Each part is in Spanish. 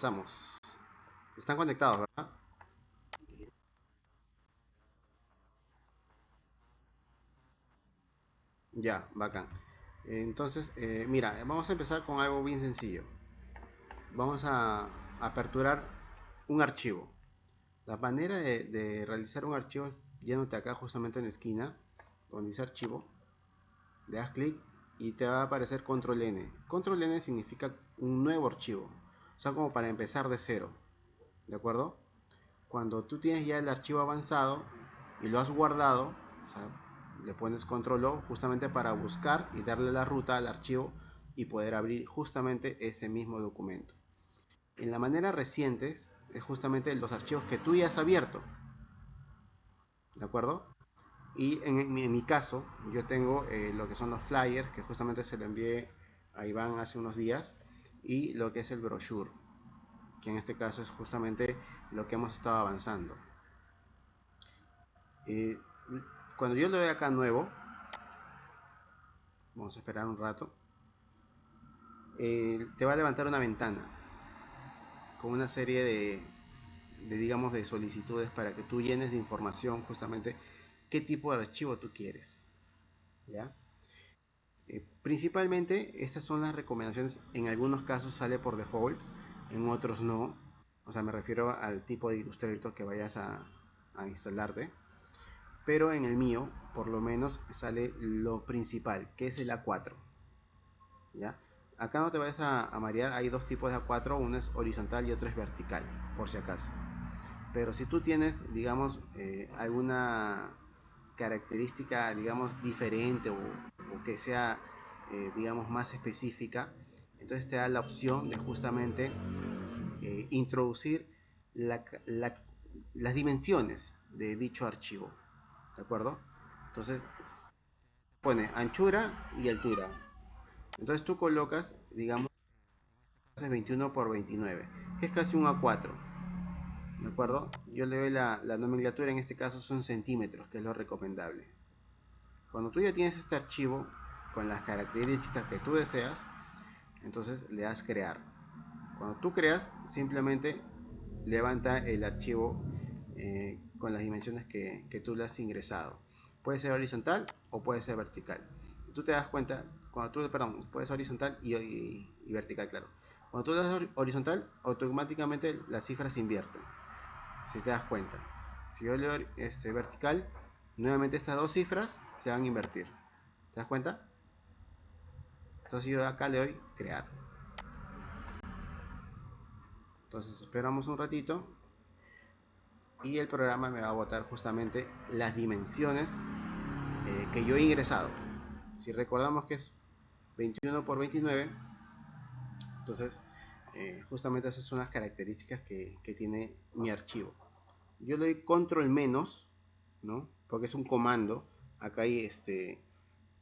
empezamos. Están conectados, ¿verdad? Ya, bacán. Entonces, mira, vamos a empezar con algo bien sencillo. Vamos a aperturar un archivo. La manera de realizar un archivo es yéndote acá justamente en la esquina, donde dice archivo, le das clic y te va a aparecer control N. Control N significa un nuevo archivo, o sea, como para empezar de cero, ¿de acuerdo? Cuando tú tienes ya el archivo avanzado y lo has guardado, o sea, le pones control O justamente para buscar y darle la ruta al archivo y poder abrir justamente ese mismo documento. En la manera reciente es justamente los archivos que tú ya has abierto, ¿de acuerdo? Y en mi caso, yo tengo lo que son los flyers, que justamente se lo envié a Iván hace unos días, y lo que es el brochure, que en este caso es justamente lo que hemos estado avanzando. Eh, Cuando yo le doy acá nuevo, vamos a esperar un rato, te va a levantar una ventana con una serie digamos, de solicitudes para que tú llenes de información justamente qué tipo de archivo tú quieres, ¿ya? Principalmente estas son las recomendaciones, en algunos casos sale por default, en otros no, o sea, me refiero al tipo de Illustrator que vayas a instalarte, pero en el mío por lo menos sale lo principal, que es el A4, ¿ya? Acá no te vayas a marear, hay dos tipos de A4, uno es horizontal y otro es vertical, por si acaso. Pero si tú tienes, digamos, alguna característica, digamos, diferente o que sea, digamos, más específica, entonces te da la opción de justamente introducir la, la, las dimensiones de dicho archivo, ¿de acuerdo? Entonces pone anchura y altura. Entonces tú colocas, digamos, 21 por 29, que es casi un A4, ¿de acuerdo? Yo le doy la nomenclatura, en este caso son centímetros, que es lo recomendable. Cuando tú ya tienes este archivo con las características que tú deseas, entonces le das crear. Cuando tú creas, simplemente levanta el archivo con las dimensiones que tú le has ingresado. Puede ser horizontal o puede ser vertical. Tú te das cuenta, cuando tú, perdón, puede ser horizontal y vertical, claro. Cuando tú le das horizontal, automáticamente las cifras se invierten. Si te das cuenta. Si yo le doy vertical, nuevamente estas dos cifras se van a invertir. ¿Te das cuenta? Entonces yo acá le doy crear. Entonces esperamos un ratito y el programa me va a botar justamente las dimensiones que yo he ingresado. Si recordamos que es 21 por 29, entonces justamente esas son las características que tiene mi archivo. Yo le doy control menos, ¿no? Porque es un comando. Acá hay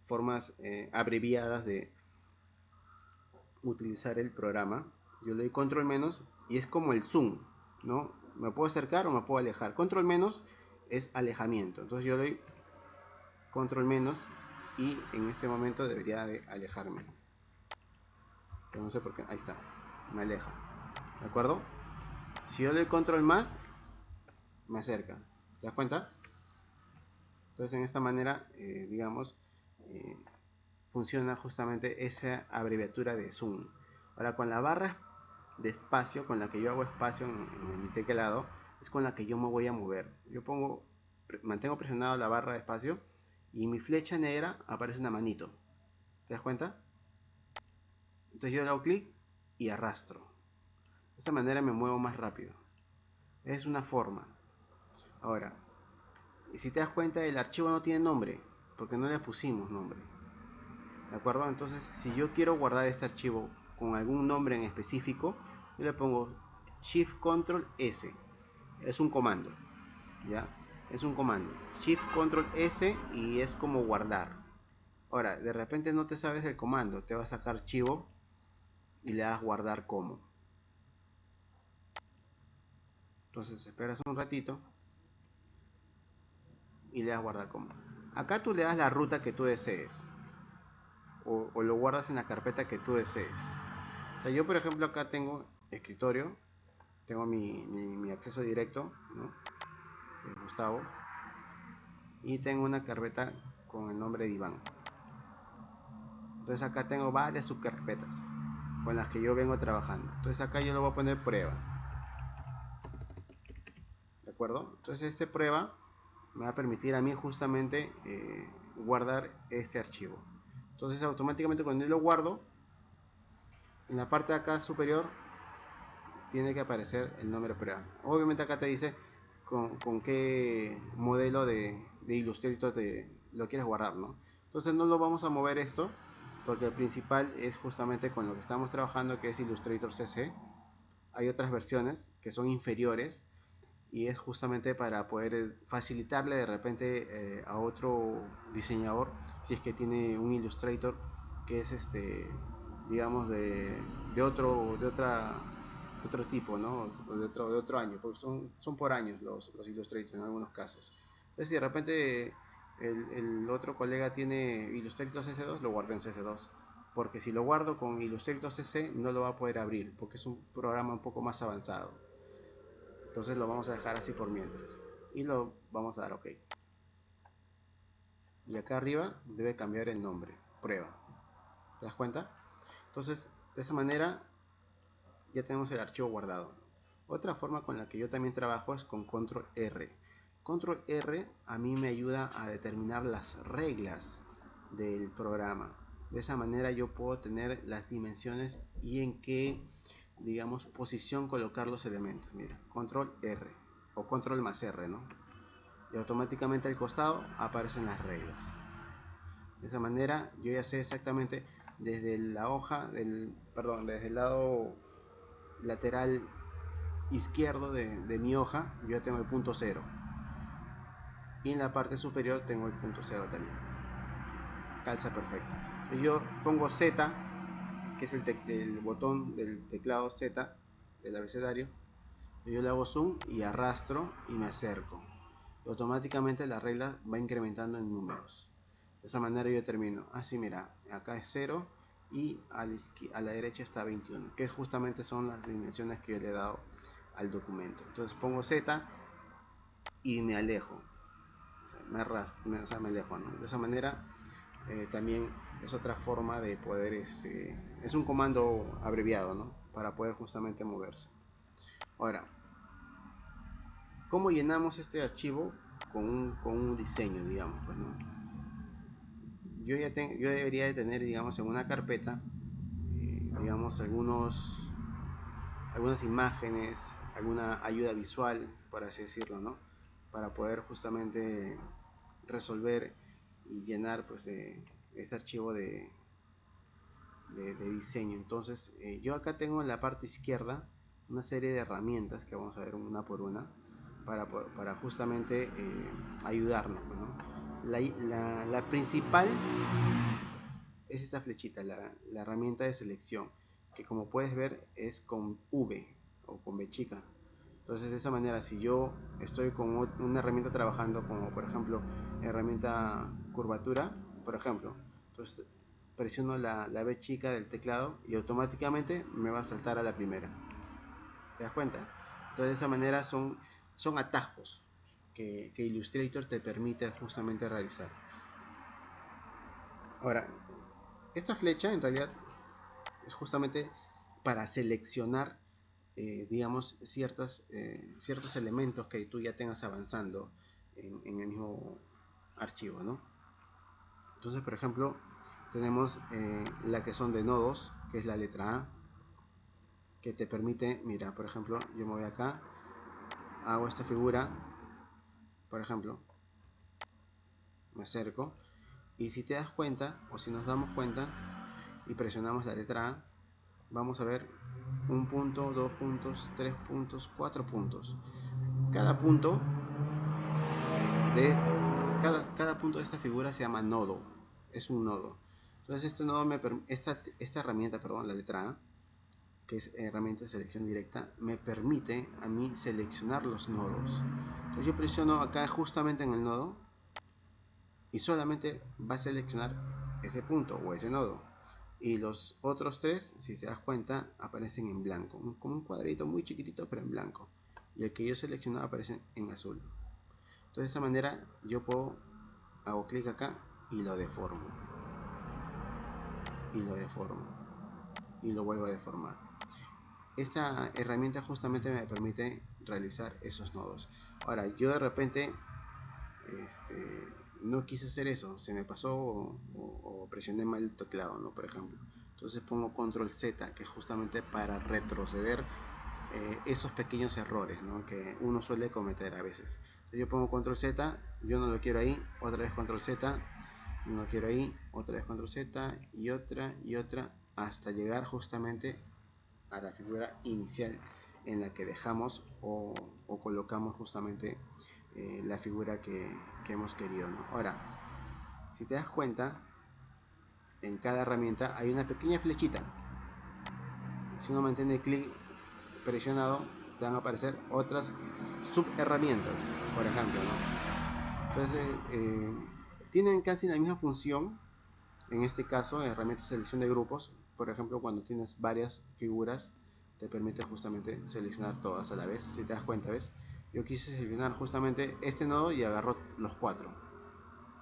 formas abreviadas de utilizar el programa. Yo le doy control menos y es como el zoom, ¿no? Me puedo acercar o me puedo alejar. Control menos es alejamiento. Entonces yo le doy control menos y en este momento debería de alejarme. Pero no sé por qué. Ahí está. Me aleja. ¿De acuerdo? Si yo le doy control más, me acerca. ¿Te das cuenta? Entonces en esta manera, digamos, eh, funciona justamente esa abreviatura de zoom. Ahora con la barra de espacio, con la que yo hago espacio en mi teclado, es con la que yo me voy a mover. Yo mantengo presionado la barra de espacio y mi flecha negra aparece una manito. ¿Te das cuenta? Entonces yo le hago clic y arrastro. De esta manera me muevo más rápido. Es una forma. Ahora, si te das cuenta, el archivo no tiene nombre, porque no le pusimos nombre. ¿De acuerdo? Entonces, si yo quiero guardar este archivo con algún nombre en específico, yo le pongo Shift Control S. Es un comando, ¿ya? Es un comando. Shift Control S y es como guardar. Ahora, de repente no te sabes el comando, te vas a sacar archivo y le das guardar como. Entonces esperas un ratito y le das guardar como. Acá tú le das la ruta que tú desees o lo guardas en la carpeta que tú desees. O sea, yo por ejemplo acá tengo escritorio tengo mi acceso directo, ¿no? Que es Gustavo, y tengo una carpeta con el nombre de Iván. Entonces acá tengo varias subcarpetas con las que yo vengo trabajando. Entonces acá yo le voy a poner prueba, ¿de acuerdo? Entonces este prueba me va a permitir a mí justamente guardar este archivo. Entonces automáticamente cuando yo lo guardo, en la parte de acá superior tiene que aparecer el nombre prueba. Obviamente acá te dice con qué modelo de Illustrator lo quieres guardar, ¿no? Entonces no lo vamos a mover esto, porque el principal es justamente con lo que estamos trabajando, que es Illustrator CC. Hay otras versiones que son inferiores, y es justamente para poder facilitarle de repente a otro diseñador, si es que tiene un Illustrator que es digamos otro tipo, ¿no? De otro año, porque son por años los Illustrators en algunos casos. Entonces si de repente el otro colega tiene Illustrator CC2, lo guardo en CC2, porque si lo guardo con Illustrator CC no lo va a poder abrir, porque es un programa un poco más avanzado. Entonces lo vamos a dejar así por mientras y lo vamos a dar OK. Y acá arriba debe cambiar el nombre, prueba. ¿Te das cuenta? Entonces de esa manera ya tenemos el archivo guardado. Otra forma con la que yo también trabajo es con control R. Control R a mí me ayuda a determinar las reglas del programa. De esa manera yo puedo tener las dimensiones y en qué, digamos, posición colocar los elementos. Mira, control R o control más R, ¿no? Y automáticamente al costado aparecen las reglas. De esa manera yo ya sé exactamente desde la hoja desde el lado lateral izquierdo de mi hoja yo ya tengo el punto 0, y en la parte superior tengo el punto 0 también. Calza perfecto. Yo pongo Z, que es el botón del teclado Z del abecedario. Yo le hago zoom y arrastro y me acerco. Y automáticamente la regla va incrementando en números. De esa manera yo termino. Así, mira, acá es 0 y a la derecha está 21, que justamente son las dimensiones que yo le he dado al documento. Entonces pongo Z y me alejo. O sea, me alejo, ¿no? De esa manera también es otra forma de poder, es un comando abreviado, ¿no? Para poder justamente moverse. Ahora, ¿cómo llenamos este archivo con un diseño, digamos? Pues, ¿no? Yo debería de tener, digamos, en una carpeta, digamos, algunas imágenes, alguna ayuda visual, por así decirlo, ¿no? Para poder justamente resolver y llenar, pues, este archivo de diseño. Entonces yo acá tengo en la parte izquierda una serie de herramientas que vamos a ver una por una para justamente ayudarnos, ¿no? La principal es esta flechita, la herramienta de selección, que como puedes ver es con V o con V chica. Entonces de esa manera, si yo estoy con una herramienta trabajando, como por ejemplo herramienta curvatura, por ejemplo, entonces presiono la B chica del teclado y automáticamente me va a saltar a la primera. ¿Te das cuenta? Entonces de esa manera son atajos que Illustrator te permite justamente realizar. Ahora, esta flecha en realidad es justamente para seleccionar digamos ciertos elementos que tú ya tengas avanzando en el mismo archivo, ¿no? Entonces, por ejemplo, tenemos la que son de nodos, que es la letra A, que te permite, mira, por ejemplo, yo me voy acá, hago esta figura, por ejemplo, me acerco, y si te das cuenta, o si nos damos cuenta, y presionamos la letra A, vamos a ver un punto, 2 puntos, 3 puntos, 4 puntos. Cada punto de cada punto de esta figura se llama nodo, es un nodo. Entonces este nodo esta herramienta, perdón, la letra A, que es herramienta de selección directa, me permite a mí seleccionar los nodos. Entonces yo presiono acá justamente en el nodo y solamente va a seleccionar ese punto o ese nodo. y los otros 3, si te das cuenta, aparecen en blanco, como un cuadrito muy chiquitito pero en blanco, y el que yo seleccionado aparece en azul. Entonces de esta manera yo hago clic acá y lo deformo, y lo deformo, y lo vuelvo a deformar. Esta herramienta justamente me permite realizar esos nodos. Ahora, yo de repente no quise hacer eso, se me pasó o presioné mal el teclado, ¿no? Por ejemplo. Entonces pongo control Z, que es justamente para retroceder esos pequeños errores, ¿no? Que uno suele cometer a veces. Entonces yo pongo control Z, yo no lo quiero ahí, otra vez control Z, no lo quiero ahí, otra vez control Z y otra, hasta llegar justamente a la figura inicial en la que dejamos o colocamos justamente la figura que hemos querido, ¿no? Ahora, si te das cuenta, en cada herramienta hay una pequeña flechita. Si uno mantiene el clic presionado, te van a aparecer otras subherramientas, por ejemplo, ¿no? Entonces, tienen casi la misma función. En este caso, en herramientas de selección de grupos, por ejemplo, cuando tienes varias figuras, te permite justamente seleccionar todas a la vez. Si te das cuenta, ¿ves? Yo quise seleccionar justamente este nodo y agarró los 4.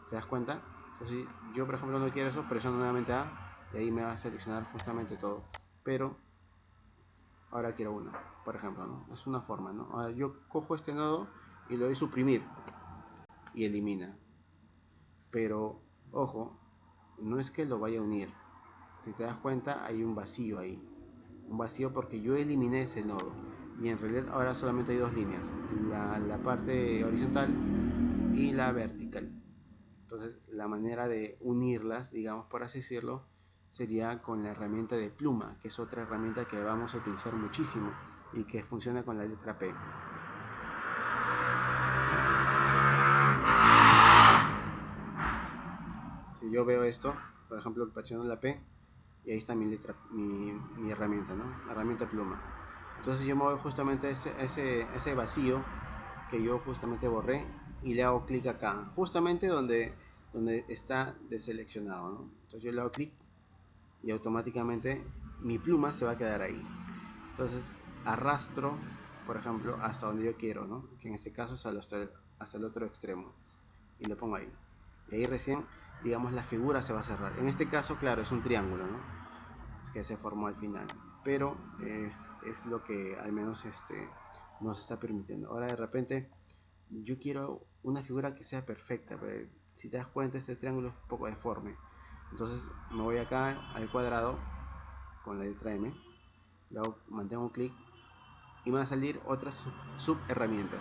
¿Te das cuenta? Entonces, yo por ejemplo no quiero eso, presiono nuevamente A y ahí me va a seleccionar justamente todo. Pero ahora quiero uno, por ejemplo, ¿no? Es una forma, ¿no? Ahora yo cojo este nodo y lo doy suprimir y elimina. Pero, ojo, no es que lo vaya a unir. Si te das cuenta, hay un vacío ahí. Un vacío porque yo eliminé ese nodo. Y en realidad ahora solamente hay dos líneas. La parte horizontal y la vertical. Entonces la manera de unirlas, digamos por así decirlo, sería con la herramienta de pluma, que es otra herramienta que vamos a utilizar muchísimo y que funciona con la letra P. Si yo veo esto, por ejemplo, presiono la P y ahí está mi letra, mi herramienta, ¿no? La herramienta pluma. Entonces yo me voy justamente a ese vacío que yo justamente borré y le hago clic acá, justamente donde está deseleccionado, ¿no? Entonces yo le hago clic y automáticamente mi pluma se va a quedar ahí. Entonces arrastro, por ejemplo, hasta donde yo quiero, ¿no? Que en este caso es hasta el otro extremo y lo pongo ahí. Y ahí recién, digamos, la figura se va a cerrar. En este caso, claro, es un triángulo, ¿no? Es que se formó al final, pero es lo que al menos nos está permitiendo. Ahora de repente yo quiero una figura que sea perfecta, pero si te das cuenta este triángulo es un poco deforme. Entonces me voy acá al cuadrado con la letra M, luego mantengo un clic y me van a salir otras subherramientas.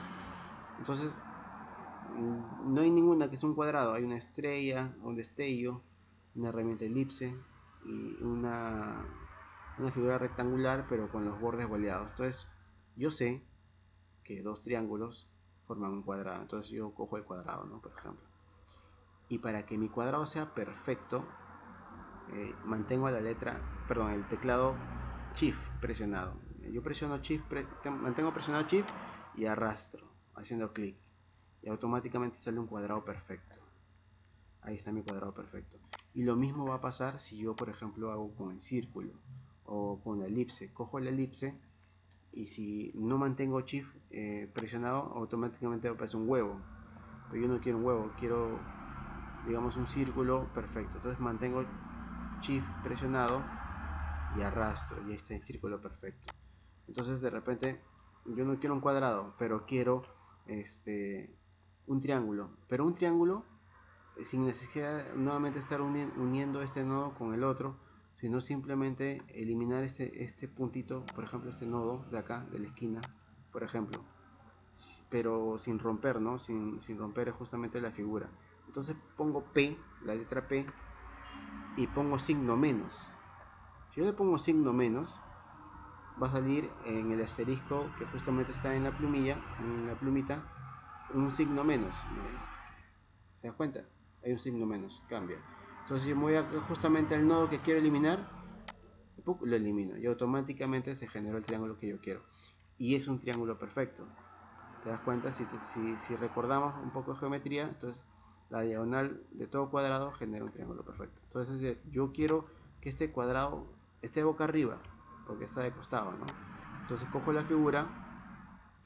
Entonces no hay ninguna que sea un cuadrado, hay una estrella, un destello, una herramienta elipse y una figura rectangular pero con los bordes boleados. Entonces yo sé que dos triángulos forman un cuadrado, entonces yo cojo el cuadrado, ¿no? Por ejemplo. Y para que mi cuadrado sea perfecto, mantengo el teclado Shift presionado. Yo presiono Shift, mantengo presionado Shift y arrastro, haciendo clic. Y automáticamente sale un cuadrado perfecto. Ahí está mi cuadrado perfecto. Y lo mismo va a pasar si yo, por ejemplo, hago con el círculo o con la elipse. Cojo la elipse y si no mantengo Shift presionado, automáticamente aparece un huevo. Pero yo no quiero un huevo, quiero, digamos, un círculo perfecto. Entonces mantengo Shift presionado y arrastro y ahí está el círculo perfecto. Entonces de repente yo no quiero un cuadrado, pero quiero un triángulo. Pero un triángulo sin necesidad de nuevamente estar uniendo este nodo con el otro, sino simplemente eliminar este puntito, por ejemplo este nodo de acá, de la esquina, por ejemplo, pero sin romper, ¿no? Sin romper justamente la figura. Entonces pongo P, la letra P, y pongo signo menos. Si yo le pongo signo menos, va a salir en el asterisco que justamente está en la plumilla, en la plumita, un signo menos. ¿Se das cuenta? Hay un signo menos, cambia. Entonces yo me voy justamente al nodo que quiero eliminar, lo elimino y automáticamente se generó el triángulo que yo quiero. Y es un triángulo perfecto. ¿Te das cuenta? Si recordamos un poco de geometría, entonces la diagonal de todo cuadrado genera un triángulo perfecto. Entonces yo quiero que este cuadrado esté boca arriba, porque está de costado, ¿no? Entonces cojo la figura,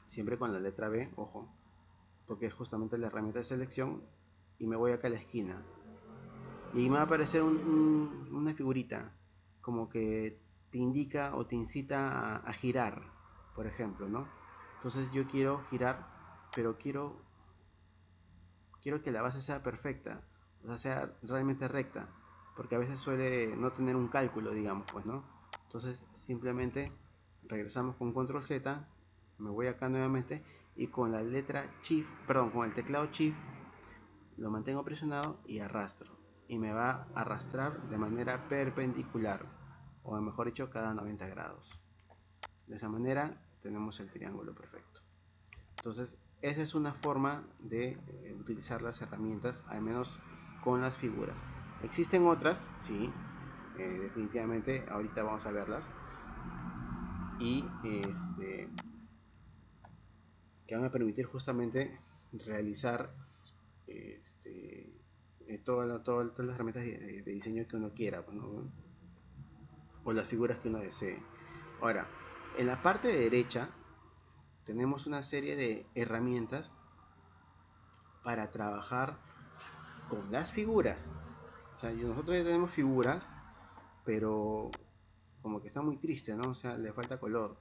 siempre con la letra B, ojo, porque es justamente la herramienta de selección, y me voy acá a la esquina. Y me va a aparecer una figurita, como que te indica o te incita a girar, por ejemplo, ¿no? Entonces yo quiero girar, pero quiero que la base sea perfecta, o sea, sea realmente recta, porque a veces suele no tener un cálculo, digamos, pues, ¿no? Entonces simplemente regresamos con control Z, me voy acá nuevamente y con la letra Shift, perdón, con el teclado Shift lo mantengo presionado y arrastro, y me va a arrastrar de manera perpendicular, o mejor dicho, cada 90 grados. De esa manera tenemos el triángulo perfecto. Entonces, esa es una forma de utilizar las herramientas, al menos con las figuras. Existen otras, sí, definitivamente, ahorita vamos a verlas, y que van a permitir justamente realizar todas las herramientas de diseño que uno quiera, ¿no? O las figuras que uno desee. Ahora, en la parte derecha tenemos una serie de herramientas para trabajar con las figuras. O sea, nosotros ya tenemos figuras, pero como que está muy triste, ¿no? O sea, le falta color.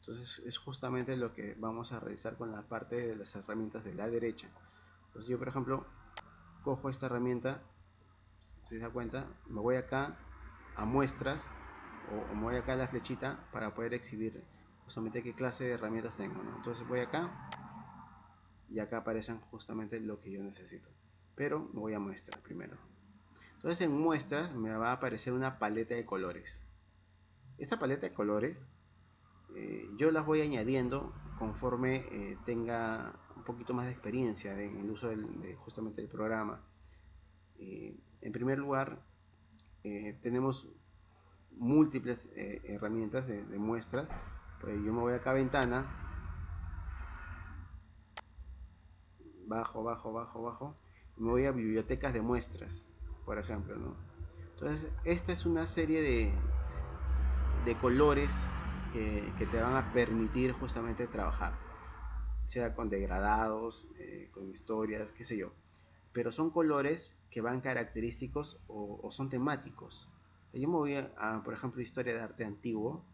Entonces es justamente lo que vamos a realizar con la parte de las herramientas de la derecha. Entonces yo, por ejemplo, cojo esta herramienta, si se da cuenta, me voy acá a muestras, o me voy acá a la flechita para poder exhibir justamente qué clase de herramientas tengo, ¿no? Entonces voy acá y acá aparecen justamente lo que yo necesito, pero me voy a muestras primero. Entonces en muestras me va a aparecer una paleta de colores. Esta paleta de colores yo las voy añadiendo conforme tenga un poquito más de experiencia en el uso justamente del programa. En primer lugar, tenemos múltiples herramientas de muestras. Pues yo me voy acá a ventana, bajo, y me voy a bibliotecas de muestras, por ejemplo, ¿no? Entonces, esta es una serie de colores que te van a permitir justamente trabajar, sea con degradados, con historias, qué sé yo. Pero son colores que van característicos o son temáticos. Yo me voy por ejemplo, historia de arte antiguo.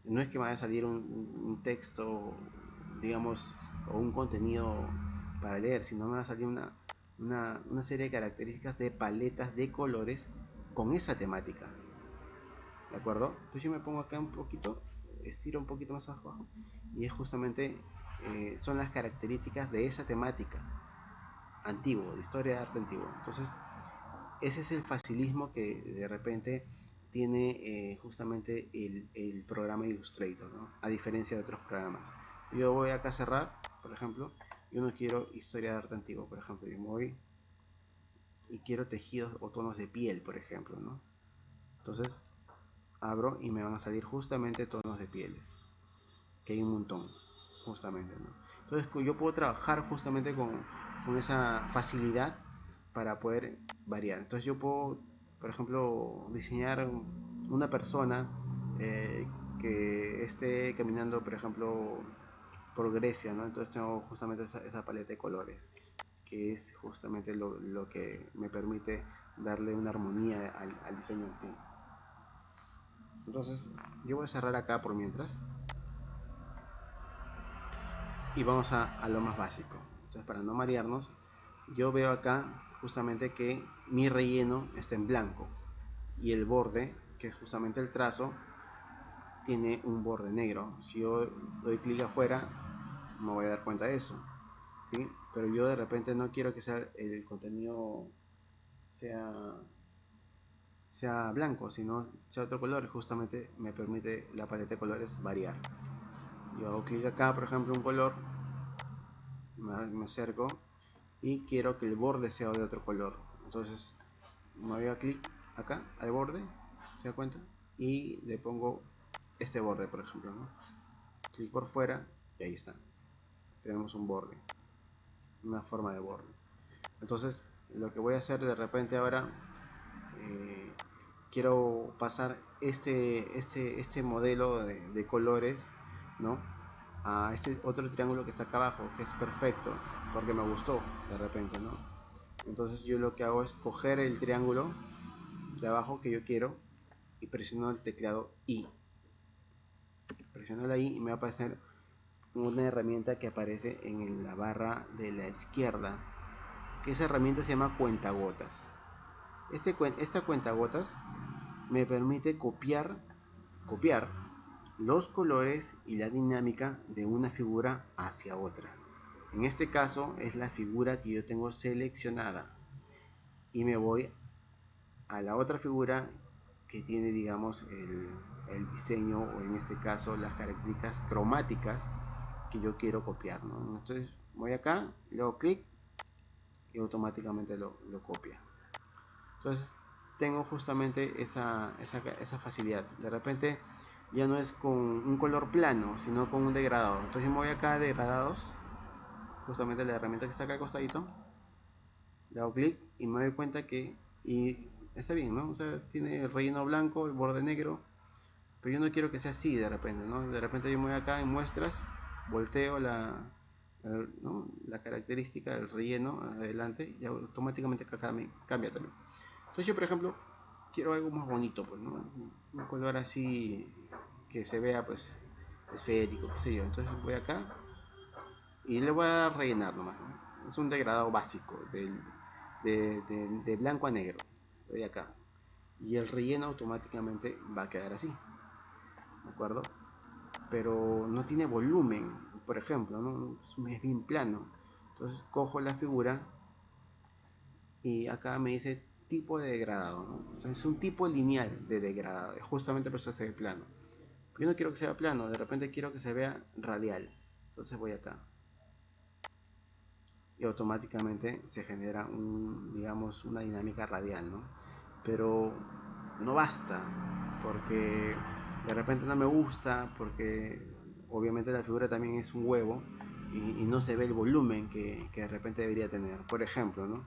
No es que me vaya a salir un texto, digamos, o un contenido para leer, sino me va a salir una serie de características de paletas de colores con esa temática. ¿De acuerdo? Entonces yo me pongo acá un poquito, estiro un poquito más abajo, y es justamente, son las características de esa temática antiguo, de historia de arte antiguo. Entonces, ese es el facilismo que de repente tiene justamente el programa Illustrator, ¿no? A diferencia de otros programas. Yo voy acá a cerrar, por ejemplo, yo no quiero historia de arte antiguo, por ejemplo, yo me voy y quiero tejidos o tonos de piel, por ejemplo, ¿no? Entonces abro y me van a salir justamente tonos de pieles, que hay un montón, justamente, ¿no? Entonces yo puedo trabajar justamente con esa facilidad para poder variar. Entonces yo puedo, por ejemplo, diseñar una persona que esté caminando, por ejemplo, por Grecia, ¿no? Entonces tengo justamente esa paleta de colores, que es justamente lo que me permite darle una armonía al diseño en sí. Entonces yo voy a cerrar acá por mientras y vamos a lo más básico. Entonces, para no marearnos, yo veo acá justamente que mi relleno está en blanco y el borde, que es justamente el trazo, tiene un borde negro. Si yo doy clic afuera, me voy a dar cuenta de eso, ¿sí? Pero yo de repente no quiero que sea el contenido sea sea blanco, sino sea otro color. Justamente me permite la paleta de colores variar. Yo hago clic acá, por ejemplo, un color, me acerco y quiero que el borde sea de otro color. Entonces me voy a clic acá al borde, se da cuenta, y le pongo este borde, por ejemplo, ¿no? Clic por fuera y ahí está. Tenemos un borde, una forma de borde. Entonces lo que voy a hacer de repente ahora, quiero pasar este modelo de colores, ¿no? A este otro triángulo que está acá abajo, que es perfecto, porque me gustó de repente, ¿no? Entonces yo lo que hago es coger el triángulo de abajo que yo quiero y presiono el teclado I. Presiono la I y me va a aparecer una herramienta que aparece en la barra de la izquierda, que esa herramienta se llama cuentagotas. Esta cuentagotas me permite copiar los colores y la dinámica de una figura hacia otra. En este caso es la figura que yo tengo seleccionada y me voy a la otra figura que tiene, digamos, el diseño, o en este caso las características cromáticas que yo quiero copiar, ¿no? Entonces voy acá, le hago clic y automáticamente lo copia. Entonces tengo justamente esa facilidad. De repente ya no es con un color plano, sino con un degradado. Entonces yo me voy acá a degradados, justamente la herramienta que está acá acostadito, le hago clic y me doy cuenta que y está bien, ¿no? O sea, tiene el relleno blanco, el borde negro, pero yo no quiero que sea así de repente, ¿no? De repente yo me voy acá en muestras, volteo ¿no? la característica del relleno adelante y automáticamente acá me cambia también. Entonces yo, por ejemplo, quiero algo más bonito, pues, ¿no? Un color así que se vea, pues, esférico, qué sé yo. Entonces voy acá y le voy a rellenar nomás, ¿no? Es un degradado básico de blanco a negro. Voy acá. Y el relleno automáticamente va a quedar así, ¿de acuerdo? Pero no tiene volumen, por ejemplo, ¿no? Es bien plano. Entonces cojo la figura y acá me dice tipo de degradado, ¿no? O sea, es un tipo lineal de degradado, justamente por eso se ve plano. Pero yo no quiero que sea plano, de repente quiero que se vea radial. Entonces voy acá y automáticamente se genera digamos, una dinámica radial, ¿no? Pero no basta, porque de repente no me gusta, porque obviamente la figura también es un huevo y no se ve el volumen que de repente debería tener, por ejemplo, ¿no?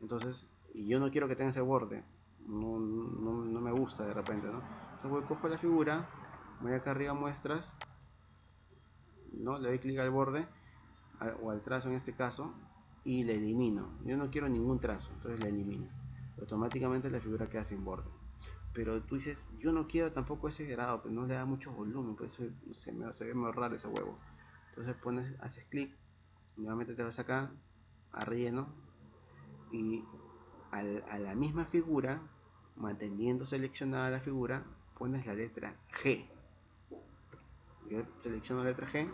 Entonces, y yo no quiero que tenga ese borde, no me gusta de repente, ¿no? Entonces cojo la figura, voy acá arriba a muestras, ¿no? Le doy clic al borde o al trazo en este caso y le elimino. Yo no quiero ningún trazo, entonces le elimino. Automáticamente la figura queda sin borde. Pero tú dices, yo no quiero tampoco ese grado, pues no le da mucho volumen, pues se ve muy raro ese huevo. Entonces haces clic, nuevamente te vas acá a relleno y a la misma figura, manteniendo seleccionada la figura, pones la letra G. Yo selecciono la letra G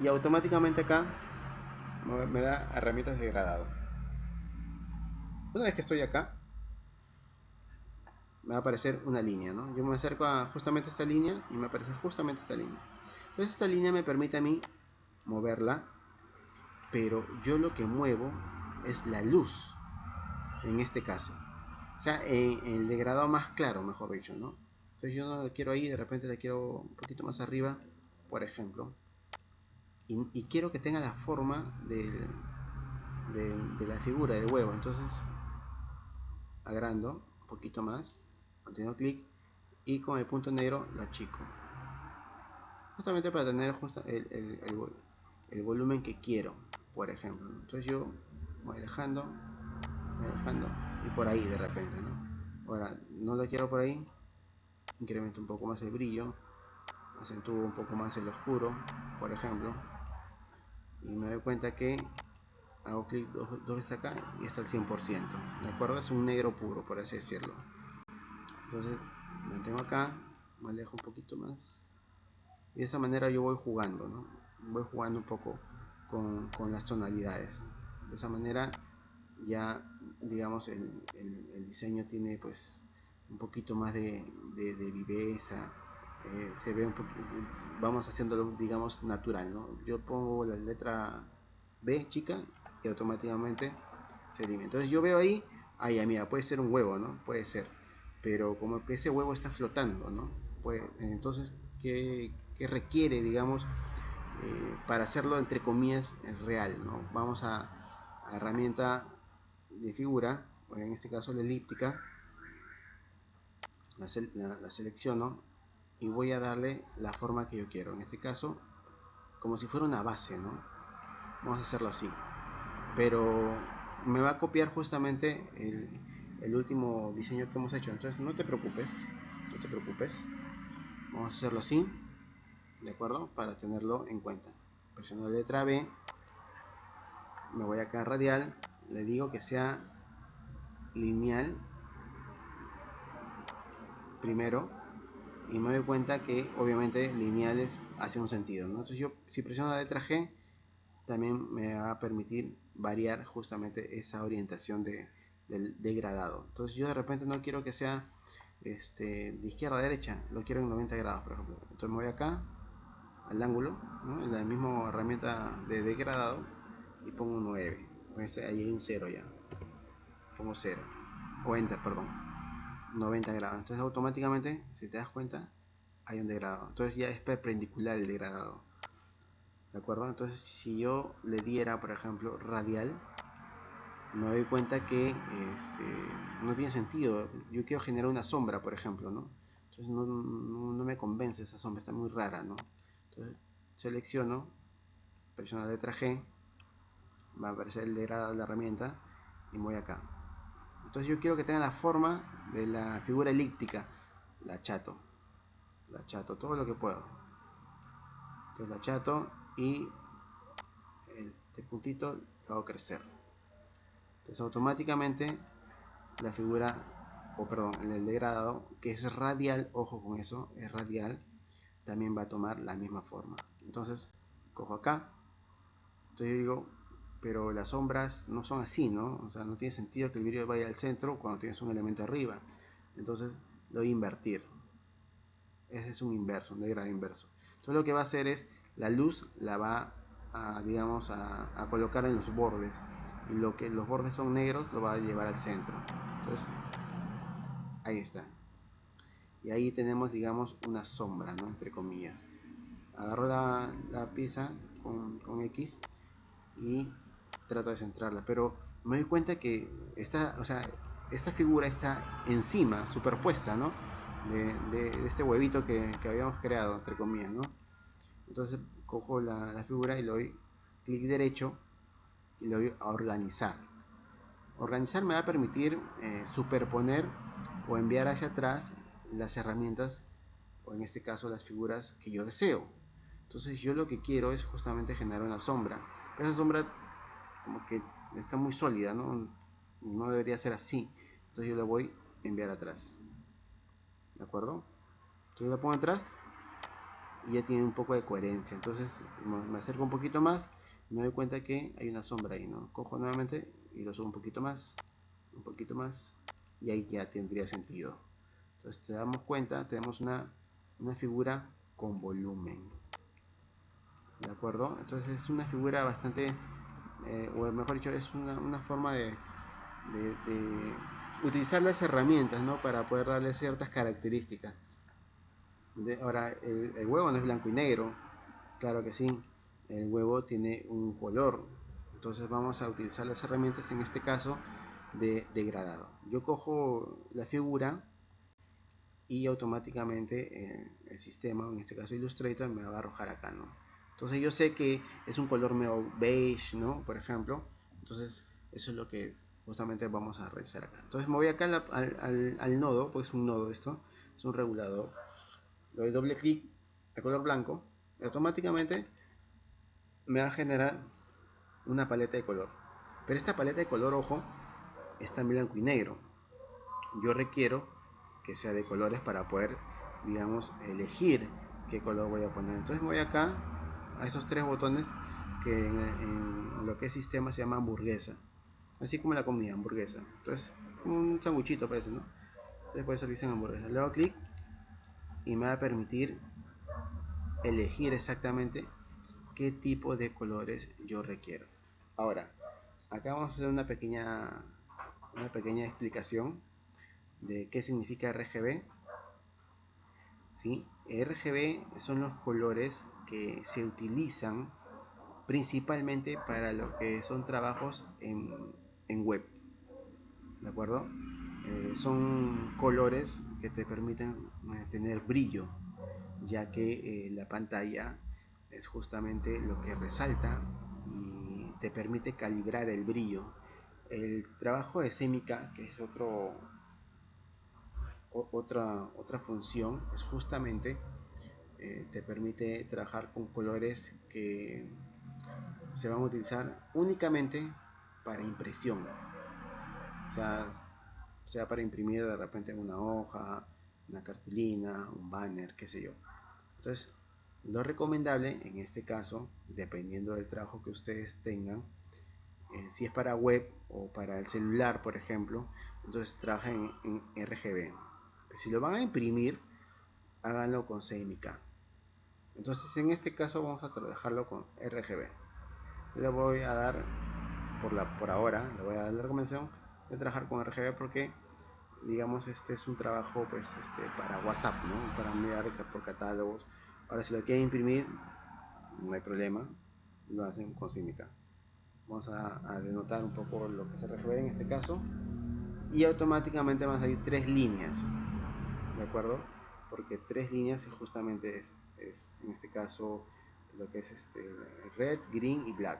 y automáticamente acá me da herramientas de degradado. Una vez que estoy acá, me va a aparecer una línea, ¿no? Yo me acerco a justamente esta línea y me aparece justamente esta línea. Entonces esta línea me permite a mí moverla, pero yo lo que muevo es la luz, en este caso. O sea, en el degradado más claro, mejor dicho, ¿no? Entonces yo no lo quiero ahí, de repente la quiero un poquito más arriba, por ejemplo. Y quiero que tenga la forma de la figura del huevo. Entonces agrando un poquito más, mantengo clic y con el punto negro lo achico. Justamente para tener el volumen que quiero, por ejemplo. Entonces yo voy dejando y por ahí de repente, ¿no? Ahora, no lo quiero por ahí, incremento un poco más el brillo, acentúo un poco más el oscuro, por ejemplo, y me doy cuenta que hago clic dos veces acá y está al 100%, ¿de acuerdo? Es un negro puro, por así decirlo. Entonces mantengo acá, me alejo un poquito más y de esa manera yo voy jugando, ¿no? Voy jugando un poco con las tonalidades. De esa manera ya, digamos, el diseño tiene pues un poquito más de viveza, se ve un poquito, vamos haciéndolo, digamos, natural, ¿no? Yo pongo la letra B chica y automáticamente se elimina. Entonces yo veo ahí, mira, puede ser un huevo, ¿no? Puede ser, pero como que ese huevo está flotando, ¿no? Pues, entonces, ¿qué requiere, digamos, para hacerlo entre comillas real, ¿no? Vamos a herramienta de figura, en este caso la elíptica, la selecciono y voy a darle la forma que yo quiero. En este caso, como si fuera una base, ¿no? Vamos a hacerlo así. Pero me va a copiar justamente el último diseño que hemos hecho. Entonces no te preocupes, no te preocupes. Vamos a hacerlo así, ¿de acuerdo? Para tenerlo en cuenta. Presiono la letra B, me voy acá a radial, le digo que sea lineal primero y me doy cuenta que obviamente lineales hace un sentido, ¿no? Entonces yo si presiono la letra G también me va a permitir variar justamente esa orientación del degradado. Entonces yo de repente no quiero que sea de izquierda a derecha, lo quiero en 90 grados por ejemplo. Entonces me voy acá al ángulo, ¿no? En la misma herramienta de degradado y pongo un 9. Ahí hay un 0 ya, pongo 0 o enter, perdón, 90 grados. Entonces automáticamente, si te das cuenta, hay un degradado. Entonces ya es perpendicular el degradado, ¿de acuerdo? Entonces si yo le diera, por ejemplo, radial, me doy cuenta que no tiene sentido. Yo quiero generar una sombra, por ejemplo, ¿no? Entonces no me convence esa sombra, está muy rara, ¿no? Entonces selecciono, presiono la letra G, va a aparecer el degradado de la herramienta y me voy acá. Entonces yo quiero que tenga la forma de la figura elíptica, la achato todo lo que puedo. Entonces la achato y este puntito lo hago crecer. Entonces automáticamente la figura, o perdón, en el degradado, que es radial, ojo con eso, es radial, también va a tomar la misma forma. Entonces cojo acá, entonces yo digo, pero las sombras no son así, ¿no? O sea, no tiene sentido que el vidrio vaya al centro cuando tienes un elemento arriba. Entonces lo voy a invertir. Ese es un inverso, un degradado inverso. Entonces lo que va a hacer es, la luz la va a, digamos, a colocar en los bordes. Y lo que los bordes son negros lo va a llevar al centro. Entonces, ahí está. Y ahí tenemos, digamos, una sombra, ¿no? Entre comillas. Agarro la pieza con X y trato de centrarla, pero me doy cuenta que esta figura está encima, superpuesta, ¿no? De este huevito que habíamos creado, entre comillas, ¿no? Entonces cojo la figura y le doy clic derecho y le doy a organizar. Organizar me va a permitir superponer o enviar hacia atrás las herramientas, o en este caso las figuras que yo deseo. Entonces yo lo que quiero es justamente generar una sombra. Pero esa sombra como que está muy sólida, ¿no? No debería ser así. Entonces yo la voy a enviar atrás. ¿De acuerdo? Entonces la pongo atrás y ya tiene un poco de coherencia. Entonces me acerco un poquito más y me doy cuenta que hay una sombra ahí, ¿no? Cojo nuevamente y lo subo un poquito más y ahí ya tendría sentido. Entonces te damos cuenta, tenemos una figura con volumen. ¿De acuerdo? Entonces es una figura bastante, o mejor dicho, es una forma de utilizar las herramientas, ¿no? Para poder darle ciertas características. Ahora, el huevo no es blanco y negro, claro que sí, el huevo tiene un color, entonces vamos a utilizar las herramientas, en este caso, de degradado. Yo cojo la figura y automáticamente el sistema, en este caso Illustrator, me va a arrojar acá, ¿no? Entonces yo sé que es un color medio beige, ¿no? Por ejemplo, entonces eso es lo que justamente vamos a realizar acá. Entonces me voy acá al nodo, pues es un nodo esto, es un regulador. Le doy doble clic al color blanco y automáticamente me va a generar una paleta de color. Pero esta paleta de color, ojo, está en blanco y negro. Yo requiero que sea de colores para poder, digamos, elegir qué color voy a poner. Entonces me voy acá a esos tres botones que en lo que es sistema se llama hamburguesa, así como la comida, hamburguesa. Entonces un sanguchito parece, ¿no? Entonces por eso le dicen hamburguesa. Le doy clic y me va a permitir elegir exactamente qué tipo de colores yo requiero. Ahora, acá vamos a hacer una pequeña explicación de qué significa RGB. ¿Sí? RGB son los colores que se utilizan principalmente para lo que son trabajos en web, ¿de acuerdo? Son colores que te permiten tener brillo, ya que la pantalla es justamente lo que resalta y te permite calibrar el brillo. El trabajo de Semica, que es otra función, es justamente te permite trabajar con colores que se van a utilizar únicamente para impresión, o sea para imprimir de repente una hoja, una cartulina, un banner, qué sé yo. Entonces, lo recomendable en este caso, dependiendo del trabajo que ustedes tengan, si es para web o para el celular, por ejemplo, entonces trabajen en RGB. Si lo van a imprimir, háganlo con Semica. Entonces, en este caso vamos a trabajarlo con RGB. Le voy a dar, por ahora, le voy a dar la recomendación de trabajar con RGB porque, digamos, este es un trabajo pues para WhatsApp, ¿no? Para enviar por catálogos. Ahora, si lo quieren imprimir, no hay problema, lo hacen con Semica. Vamos a denotar un poco lo que es RGB en este caso y automáticamente van a salir 3 líneas, ¿de acuerdo? Porque 3 líneas justamente es en este caso lo que es red, green y black,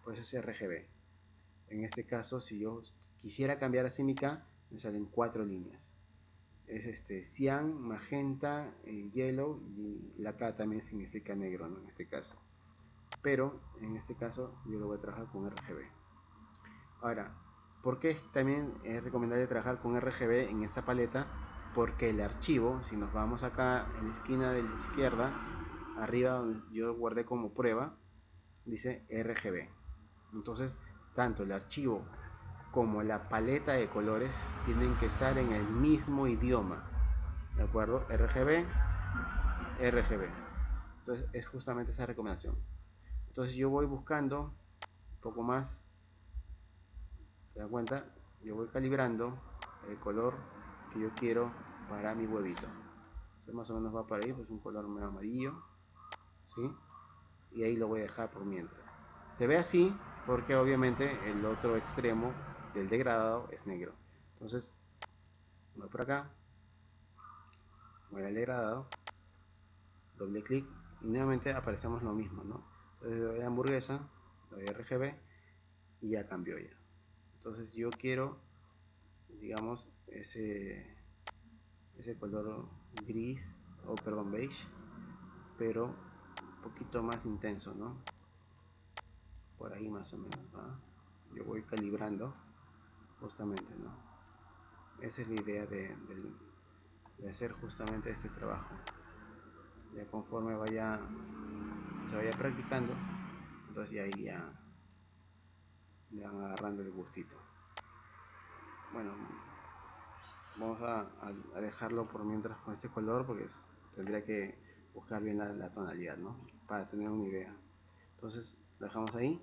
pues es RGB. En este caso, si yo quisiera cambiar a Semica, me salen 4 líneas. Es cian, magenta, yellow, y la K también significa negro, ¿no? En este caso. Pero en este caso yo lo voy a trabajar con RGB. Ahora, ¿por qué también es recomendable trabajar con RGB en esta paleta? Porque el archivo, si nos vamos acá en la esquina de la izquierda, arriba donde yo guardé como prueba, dice RGB. Entonces, tanto el archivo como la paleta de colores tienen que estar en el mismo idioma, ¿de acuerdo? RGB, RGB. Entonces, es justamente esa recomendación. Entonces, yo voy buscando un poco más, ¿te das cuenta? Yo voy calibrando el color que yo quiero para mi huevito. Entonces, más o menos va para ahí, pues un color medio amarillo, ¿sí? Y ahí lo voy a dejar por mientras. Se ve así porque obviamente el otro extremo del degradado es negro. Entonces, voy por acá, voy al degradado, doble clic y nuevamente aparecemos lo mismo, ¿no? Entonces le doy a hamburguesa, le doy a RGB y ya cambió ya. Entonces yo quiero, digamos, ese color gris, o perdón, beige, pero un poquito más intenso, ¿no? Por ahí más o menos, ¿va? Yo voy calibrando justamente, ¿no? Esa es la idea de hacer justamente este trabajo. Ya conforme se vaya practicando, entonces ya ahí ya le van agarrando el gustito. Bueno, vamos a dejarlo por mientras con este color porque tendría que buscar bien la tonalidad, ¿no? Para tener una idea. Entonces lo dejamos ahí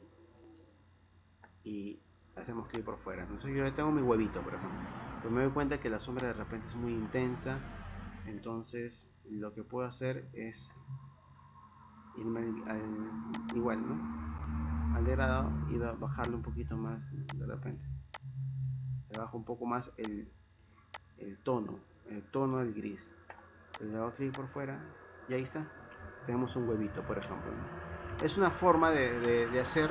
y hacemos clic por fuera. Entonces yo ya tengo mi huevito, por ejemplo, pero me doy cuenta que la sombra de repente es muy intensa. Entonces lo que puedo hacer es irme igual, ¿no? Al degradado y bajarle un poquito más de repente. Le bajo un poco más el tono del gris. Entonces le hago clic por fuera y ahí está. Tenemos un huevito, por ejemplo, ¿no? Es una forma de hacer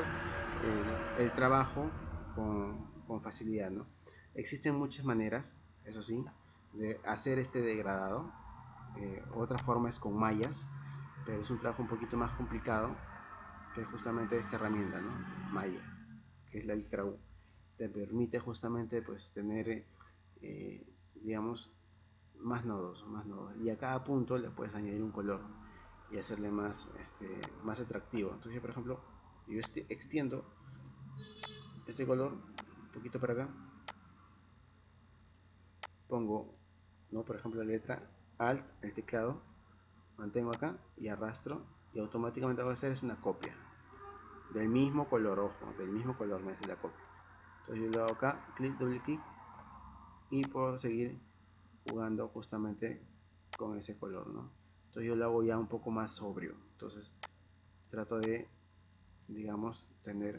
el trabajo con facilidad, ¿no? Existen muchas maneras, eso sí, de hacer este degradado. Otra forma es con mallas, pero es un trabajo un poquito más complicado que justamente esta herramienta, ¿no? Malla, que es la letra U. Te permite justamente pues tener, digamos, más nodos, y a cada punto le puedes añadir un color y hacerle más atractivo. Entonces yo, por ejemplo, yo extiendo este color un poquito para acá, pongo, ¿no? Por ejemplo, la letra Alt, el teclado, mantengo acá y arrastro y automáticamente lo que voy a hacer es una copia del mismo color, ojo, del mismo color me hace la copia. Entonces yo lo hago acá, clic, doble clic y puedo seguir jugando justamente con ese color, ¿no? Entonces yo lo hago ya un poco más sobrio. Entonces trato de, digamos, tener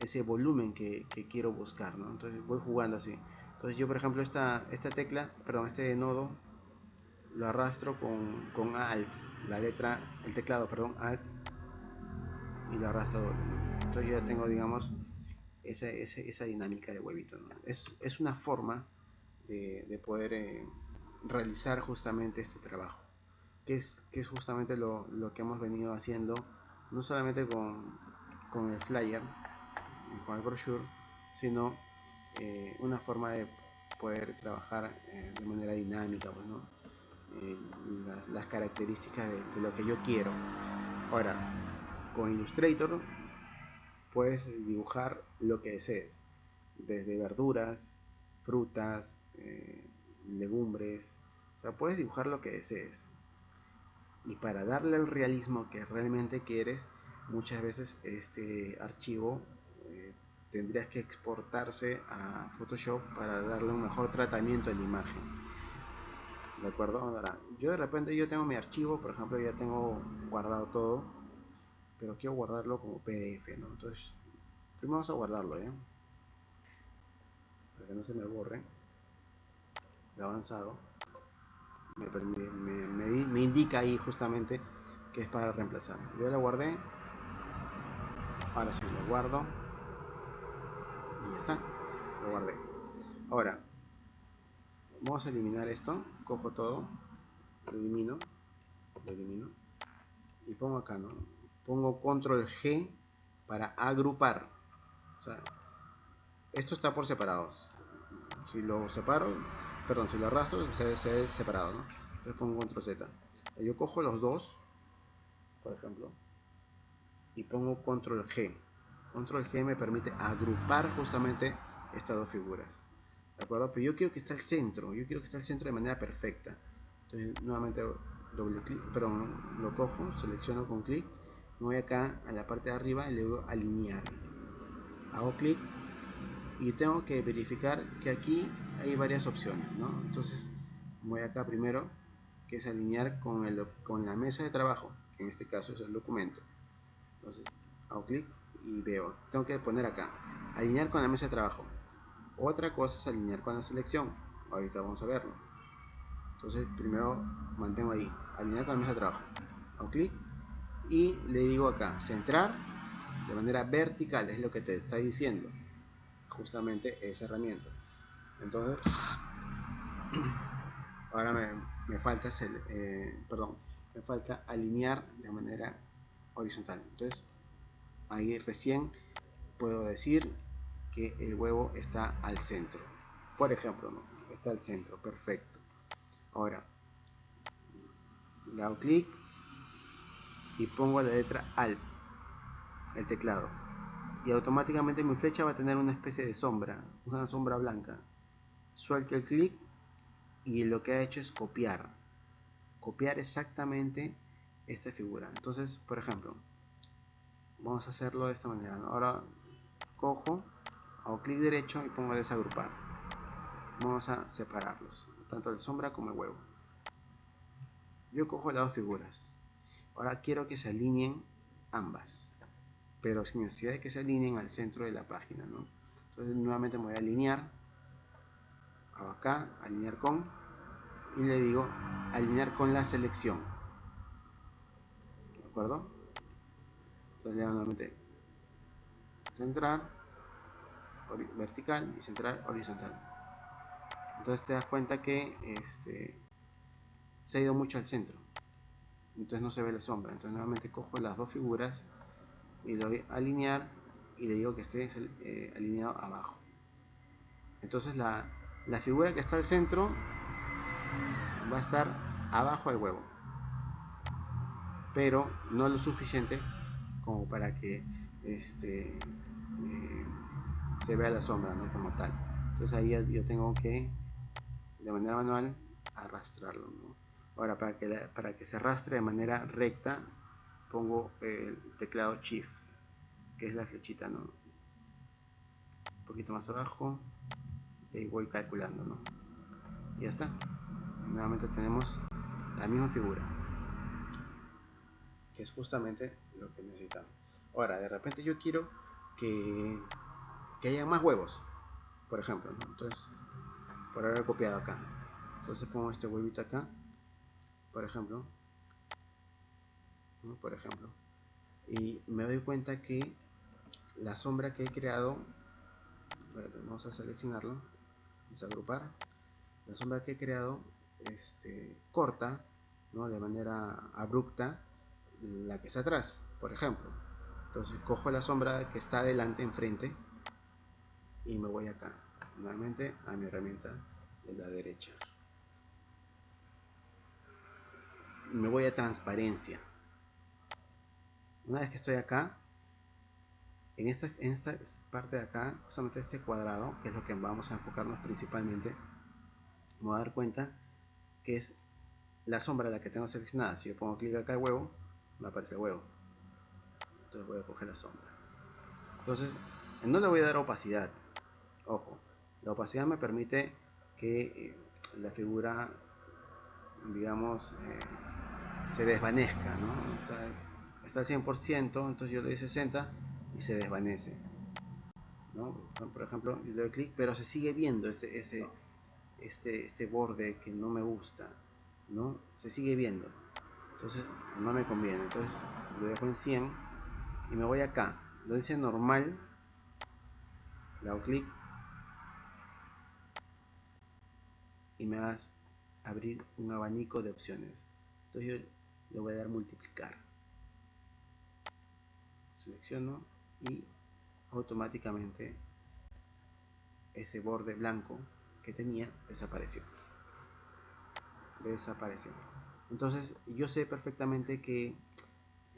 ese volumen que quiero buscar, ¿no? Entonces voy jugando así. Entonces yo, por ejemplo, esta tecla, perdón, este nodo, lo arrastro con Alt, la letra, el teclado, perdón, Alt, y lo arrastro doble, ¿no? Entonces yo ya tengo, digamos, esa dinámica de huevito, ¿no? Es una forma de poder realizar justamente este trabajo, que es justamente lo que hemos venido haciendo, no solamente con el flyer, con el brochure, sino una forma de poder trabajar de manera dinámica, pues, ¿no? Las características de lo que yo quiero. Ahora, con Illustrator puedes dibujar lo que desees, desde verduras, frutas, legumbres, o sea, puedes dibujar lo que desees. Y para darle el realismo que realmente quieres, muchas veces este archivo eh, tendrías que exportarse a Photoshop para darle un mejor tratamiento a la imagen. ¿De acuerdo? Ahora, yo de repente yo tengo mi archivo, por ejemplo, ya tengo guardado todo, pero quiero guardarlo como PDF, ¿no? Entonces, primero vamos a guardarlo, ¿eh? Para que no se me borre. Lo avanzado. Me indica ahí justamente que es para reemplazar. Yo lo guardé. Ahora sí lo guardo. Y ya está. Lo guardé. Ahora, vamos a eliminar esto. Cojo todo. Lo elimino. Lo elimino. Y pongo acá, ¿no? Pongo control G para agrupar. O sea, esto está por separados. Si lo separo, perdón, si lo arrastro, se ve separado, ¿no? Entonces pongo control Z. Yo cojo los dos, por ejemplo, y pongo control G. Control G me permite agrupar justamente estas dos figuras. ¿De acuerdo? Pero yo quiero que esté al centro. Yo quiero que esté al centro de manera perfecta. Entonces nuevamente doble clic, perdón, lo cojo, selecciono con clic, me voy acá a la parte de arriba y le digo alinear. Hago clic y tengo que verificar que aquí hay varias opciones, ¿no? Entonces voy acá primero, que es alinear con la mesa de trabajo, que en este caso es el documento. Entonces hago clic y veo, tengo que poner acá, alinear con la mesa de trabajo. Otra cosa es alinear con la selección, ahorita vamos a verlo. Entonces primero mantengo ahí, alinear con la mesa de trabajo. Hago clic y le digo acá, centrar de manera vertical, es lo que te está diciendo justamente esa herramienta. Entonces ahora me falta me falta alinear de manera horizontal. Entonces ahí recién puedo decir que el huevo está al centro, por ejemplo, ¿no? Está al centro, perfecto. Ahora le hago clic y pongo la letra Alt, el teclado, y automáticamente mi flecha va a tener una especie de sombra, una sombra blanca. Suelto el clic y lo que ha hecho es copiar exactamente esta figura. Entonces, por ejemplo, vamos a hacerlo de esta manera, ¿no? Ahora cojo, hago clic derecho y pongo desagrupar. Vamos a separarlos, tanto el sombra como el huevo. Yo cojo las dos figuras. Ahora quiero que se alineen ambas, pero sin necesidad de que se alineen al centro de la página, ¿no? Entonces nuevamente me voy a alinear, hago acá, alinear con, y le digo alinear con la selección. ¿De acuerdo? Entonces le doy nuevamente centrar, vertical, y centrar horizontal. Entonces te das cuenta que se ha ido mucho al centro, entonces no se ve la sombra. Entonces nuevamente cojo las dos figuras y lo voy a alinear y le digo que esté alineado abajo. Entonces la figura que está al centro va a estar abajo del huevo, pero no lo suficiente como para que se vea la sombra, ¿no? Como tal. Entonces ahí yo tengo que de manera manual arrastrarlo, ¿no? Ahora para que se arrastre de manera recta pongo el teclado Shift, que es la flechita, ¿no? Un poquito más abajo y voy calculando, ¿no? Y ya está. Nuevamente tenemos la misma figura, que es justamente lo que necesitamos. Ahora de repente yo quiero que haya más huevos, por ejemplo, ¿no? Entonces por haber copiado acá. Entonces pongo este huevito acá, por ejemplo, ¿no? Por ejemplo, y me doy cuenta que la sombra que he creado, vamos a seleccionarlo, desagrupar, la sombra que he creado corta, ¿no? De manera abrupta la que está atrás, por ejemplo. Entonces cojo la sombra que está adelante, enfrente, y me voy acá, nuevamente a mi herramienta de la derecha. Me voy a transparencia. Una vez que estoy acá, en esta parte de acá, justamente este cuadrado, que es lo que vamos a enfocarnos principalmente, me voy a dar cuenta que es la sombra la que tengo seleccionada. Si yo pongo clic acá al huevo, me aparece el huevo. Entonces voy a coger la sombra. Entonces, no le voy a dar opacidad. Ojo, la opacidad me permite que la figura, digamos, se desvanezca, ¿no? Está al 100%, entonces yo le doy 60 y se desvanece, ¿no? Por ejemplo, yo le doy clic, pero se sigue viendo este borde que no me gusta, ¿no? Se sigue viendo, entonces no me conviene. Entonces lo dejo en 100 y me voy acá, donde dice normal, le hago clic y me va a abrir un abanico de opciones. Entonces yo le voy a dar multiplicar, selecciono y automáticamente ese borde blanco que tenía desapareció. Entonces yo sé perfectamente que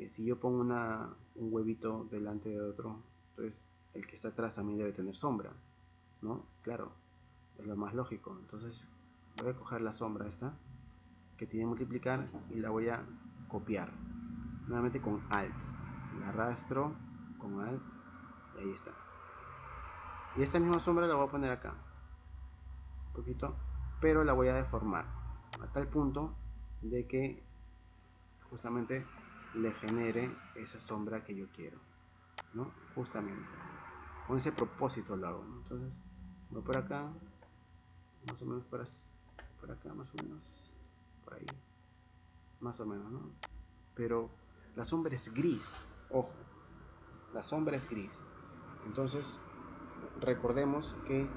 si yo pongo un huevito delante de otro, entonces el que está atrás también debe tener sombra, ¿no? Claro, es lo más lógico. Entonces voy a coger la sombra esta que tiene multiplicar y la voy a copiar nuevamente con Alt. La arrastro con Alt y ahí está. Y esta misma sombra la voy a poner acá un poquito, pero la voy a deformar a tal punto de que justamente le genere esa sombra que yo quiero, ¿no? Justamente con ese propósito lo hago, ¿no? Entonces voy por acá, más o menos por acá, más o menos por ahí, más o menos, ¿no? Pero la sombra es gris, ojo, la sombra es gris. Entonces recordemos que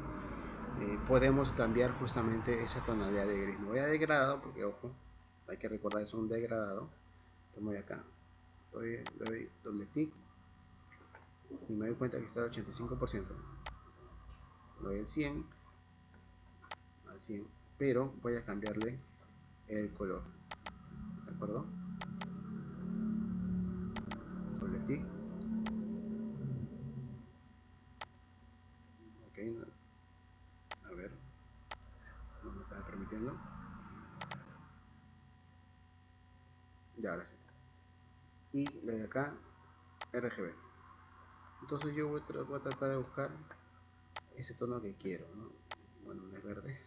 podemos cambiar justamente esa tonalidad de gris. Me voy a degradado porque, ojo, hay que recordar, es un degradado. Entonces voy acá, le doy doble clic y me doy cuenta que está al 85%. Le doy el 100 al 100, pero voy a cambiarle el color, ¿de acuerdo? Doble clic, ok, a ver, no me está permitiendo. Ya, ahora sí. Y le doy acá RGB. Entonces yo voy a tratar de buscar ese tono que quiero, ¿no? Bueno, no es verde,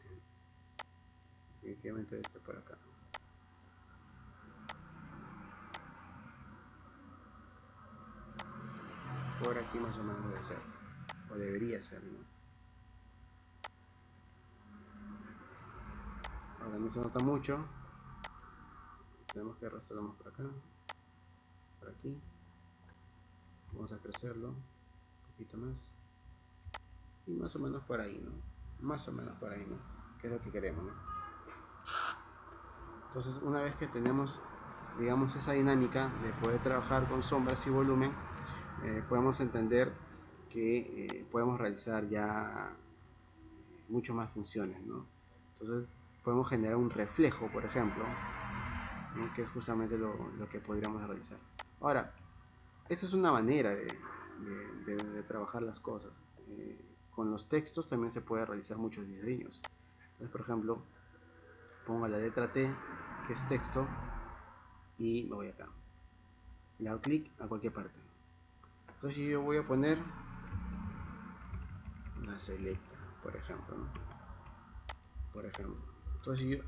definitivamente debe ser por acá. Por aquí más o menos debe ser, o debería ser, ¿no? Ahora no se nota mucho, tenemos que arrastrarlo por acá, por aquí, vamos a crecerlo un poquito más, y más o menos por ahí, ¿no? Más o menos por ahí, ¿no? Que es lo que queremos, ¿no? Entonces, una vez que tenemos, digamos, esa dinámica de poder trabajar con sombras y volumen, podemos entender que podemos realizar ya mucho más funciones, ¿no? Entonces podemos generar un reflejo, por ejemplo, ¿no? Que es justamente lo que podríamos realizar. Ahora, esa es una manera de trabajar las cosas. Con los textos también se puede realizar muchos diseños. Entonces, por ejemplo, pongo la letra T, que es texto, y me voy acá. Le hago clic a cualquier parte. Entonces yo voy a poner la selecta, por ejemplo, ¿no? Por ejemplo. Entonces yo,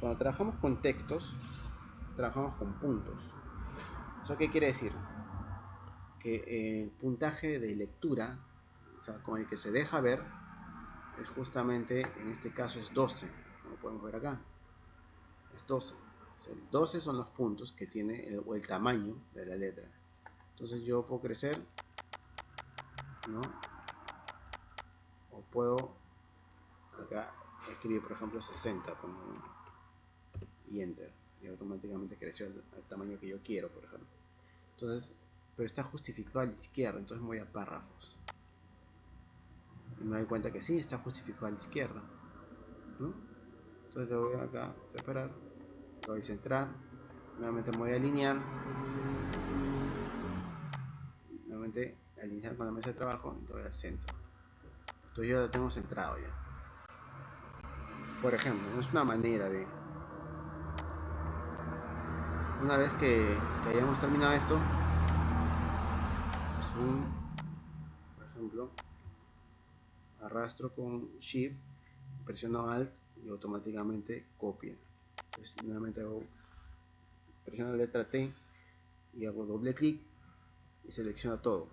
cuando trabajamos con textos, trabajamos con puntos. ¿Eso qué quiere decir? Que el puntaje de lectura, o sea, con el que se deja ver, es justamente, en este caso es 12, como podemos ver acá, es 12. O sea, 12 son los puntos que tiene o el tamaño de la letra. Entonces yo puedo crecer, ¿no? O puedo acá escribir, por ejemplo, 60, pongo, y enter, y automáticamente creció al tamaño que yo quiero, por ejemplo. Entonces, pero está justificado a la izquierda, entonces me voy a párrafos y me doy cuenta que sí está justificado a la izquierda, ¿no? Entonces lo voy acá a separar, lo voy a centrar, nuevamente me voy a alinear, nuevamente alinear con la mesa de trabajo y lo voy al centro. Entonces yo lo tengo centrado ya. Por ejemplo, es una manera de, una vez que hayamos terminado esto, zoom, por ejemplo, arrastro con Shift, presiono Alt y automáticamente copia. Entonces nuevamente presiono la letra T y hago doble clic y selecciono todo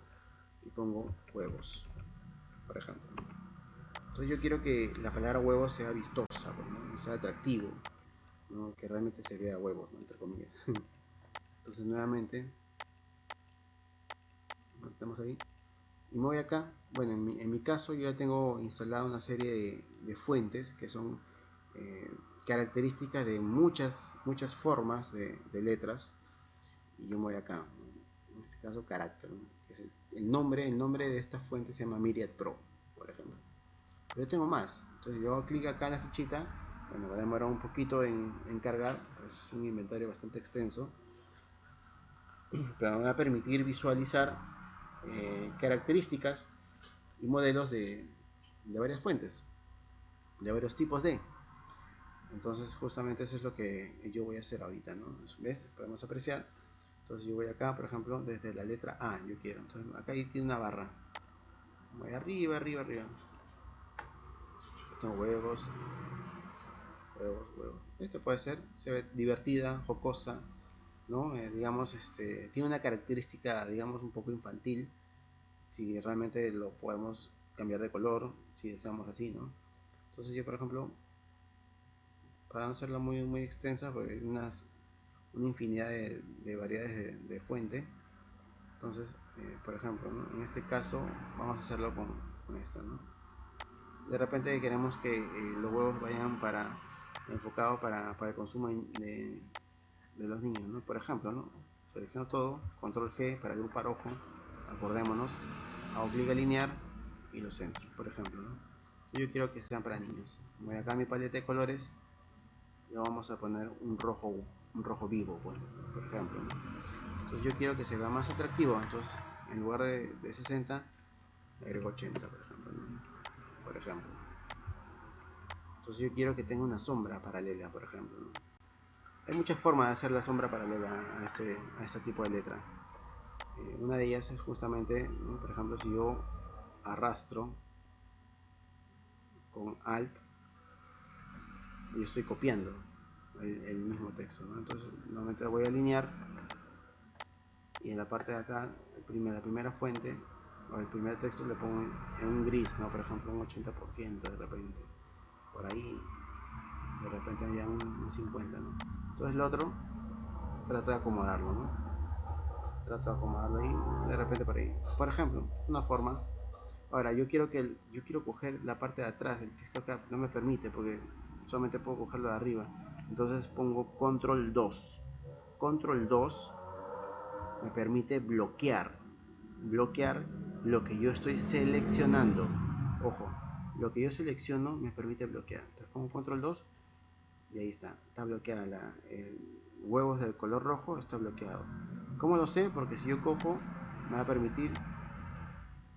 y pongo huevos, por ejemplo. Entonces yo quiero que la palabra huevos sea vistosa, ¿no? Sea atractivo, ¿no? Que realmente se vea huevos, ¿no? Entre comillas. Entonces nuevamente estamos ahí y me voy acá. Bueno, en mi caso yo ya tengo instalada una serie de fuentes que son características de muchas formas de letras, y yo me voy acá, en este caso carácter, ¿no? Que es el nombre de esta fuente se llama Myriad Pro, por ejemplo. Pero yo tengo más, entonces yo clic acá en la fichita. Bueno, va a demorar un poquito en cargar, es un inventario bastante extenso, pero me va a permitir visualizar características y modelos de varias fuentes, de varios tipos de. Entonces justamente eso es lo que yo voy a hacer ahorita, ¿no? ¿Ves? Podemos apreciar. Entonces yo voy acá, por ejemplo, desde la letra A, yo quiero. Entonces acá ahí tiene una barra. Voy arriba, arriba, arriba. Tengo huevos, huevos, huevos. Esto puede ser, se ve divertida, jocosa, ¿no? Digamos, tiene una característica, digamos, un poco infantil. Si realmente lo podemos cambiar de color, si deseamos así, ¿no? Entonces yo, por ejemplo, para no hacerla muy extensa, porque hay una infinidad de variedades de fuente. Entonces, por ejemplo, ¿no? En este caso vamos a hacerlo con esta, ¿no? De repente queremos que los huevos vayan enfocados para el consumo de los niños, ¿no? Por ejemplo, ¿no? Selecciono todo, control G para agrupar ojo, acordémonos, hago clic alinear y lo centro, por ejemplo, ¿no? Yo quiero que sean para niños. Voy acá a mi paleta de colores y vamos a poner un rojo vivo, bueno, por ejemplo, ¿no? Entonces yo quiero que se vea más atractivo, entonces en lugar de 60 agrego 80, por ejemplo, ¿no? Por ejemplo. Entonces yo quiero que tenga una sombra paralela, por ejemplo, ¿no? Hay muchas formas de hacer la sombra paralela a este tipo de letra. Una de ellas es justamente, ¿no? Por ejemplo, si yo arrastro con Alt y estoy copiando el mismo texto, ¿no? Entonces nuevamente lo voy a alinear y en la parte de acá, la primera fuente o el primer texto le pongo en un gris, ¿no? Por ejemplo, un 80% de repente, por ahí, de repente había un 50, ¿no? Entonces el otro trato de acomodarlo, ¿no? Trato de acomodarlo ahí, de repente por ahí. Por ejemplo, una forma. Ahora, yo quiero coger la parte de atrás del texto acá, no me permite porque solamente puedo cogerlo de arriba. Entonces pongo control 2. Control 2 me permite bloquear lo que yo estoy seleccionando. Ojo, lo que yo selecciono me permite bloquear. Entonces pongo control 2 y ahí está bloqueada huevos del color rojo, está bloqueado. ¿Cómo lo sé? Porque si yo cojo me va a permitir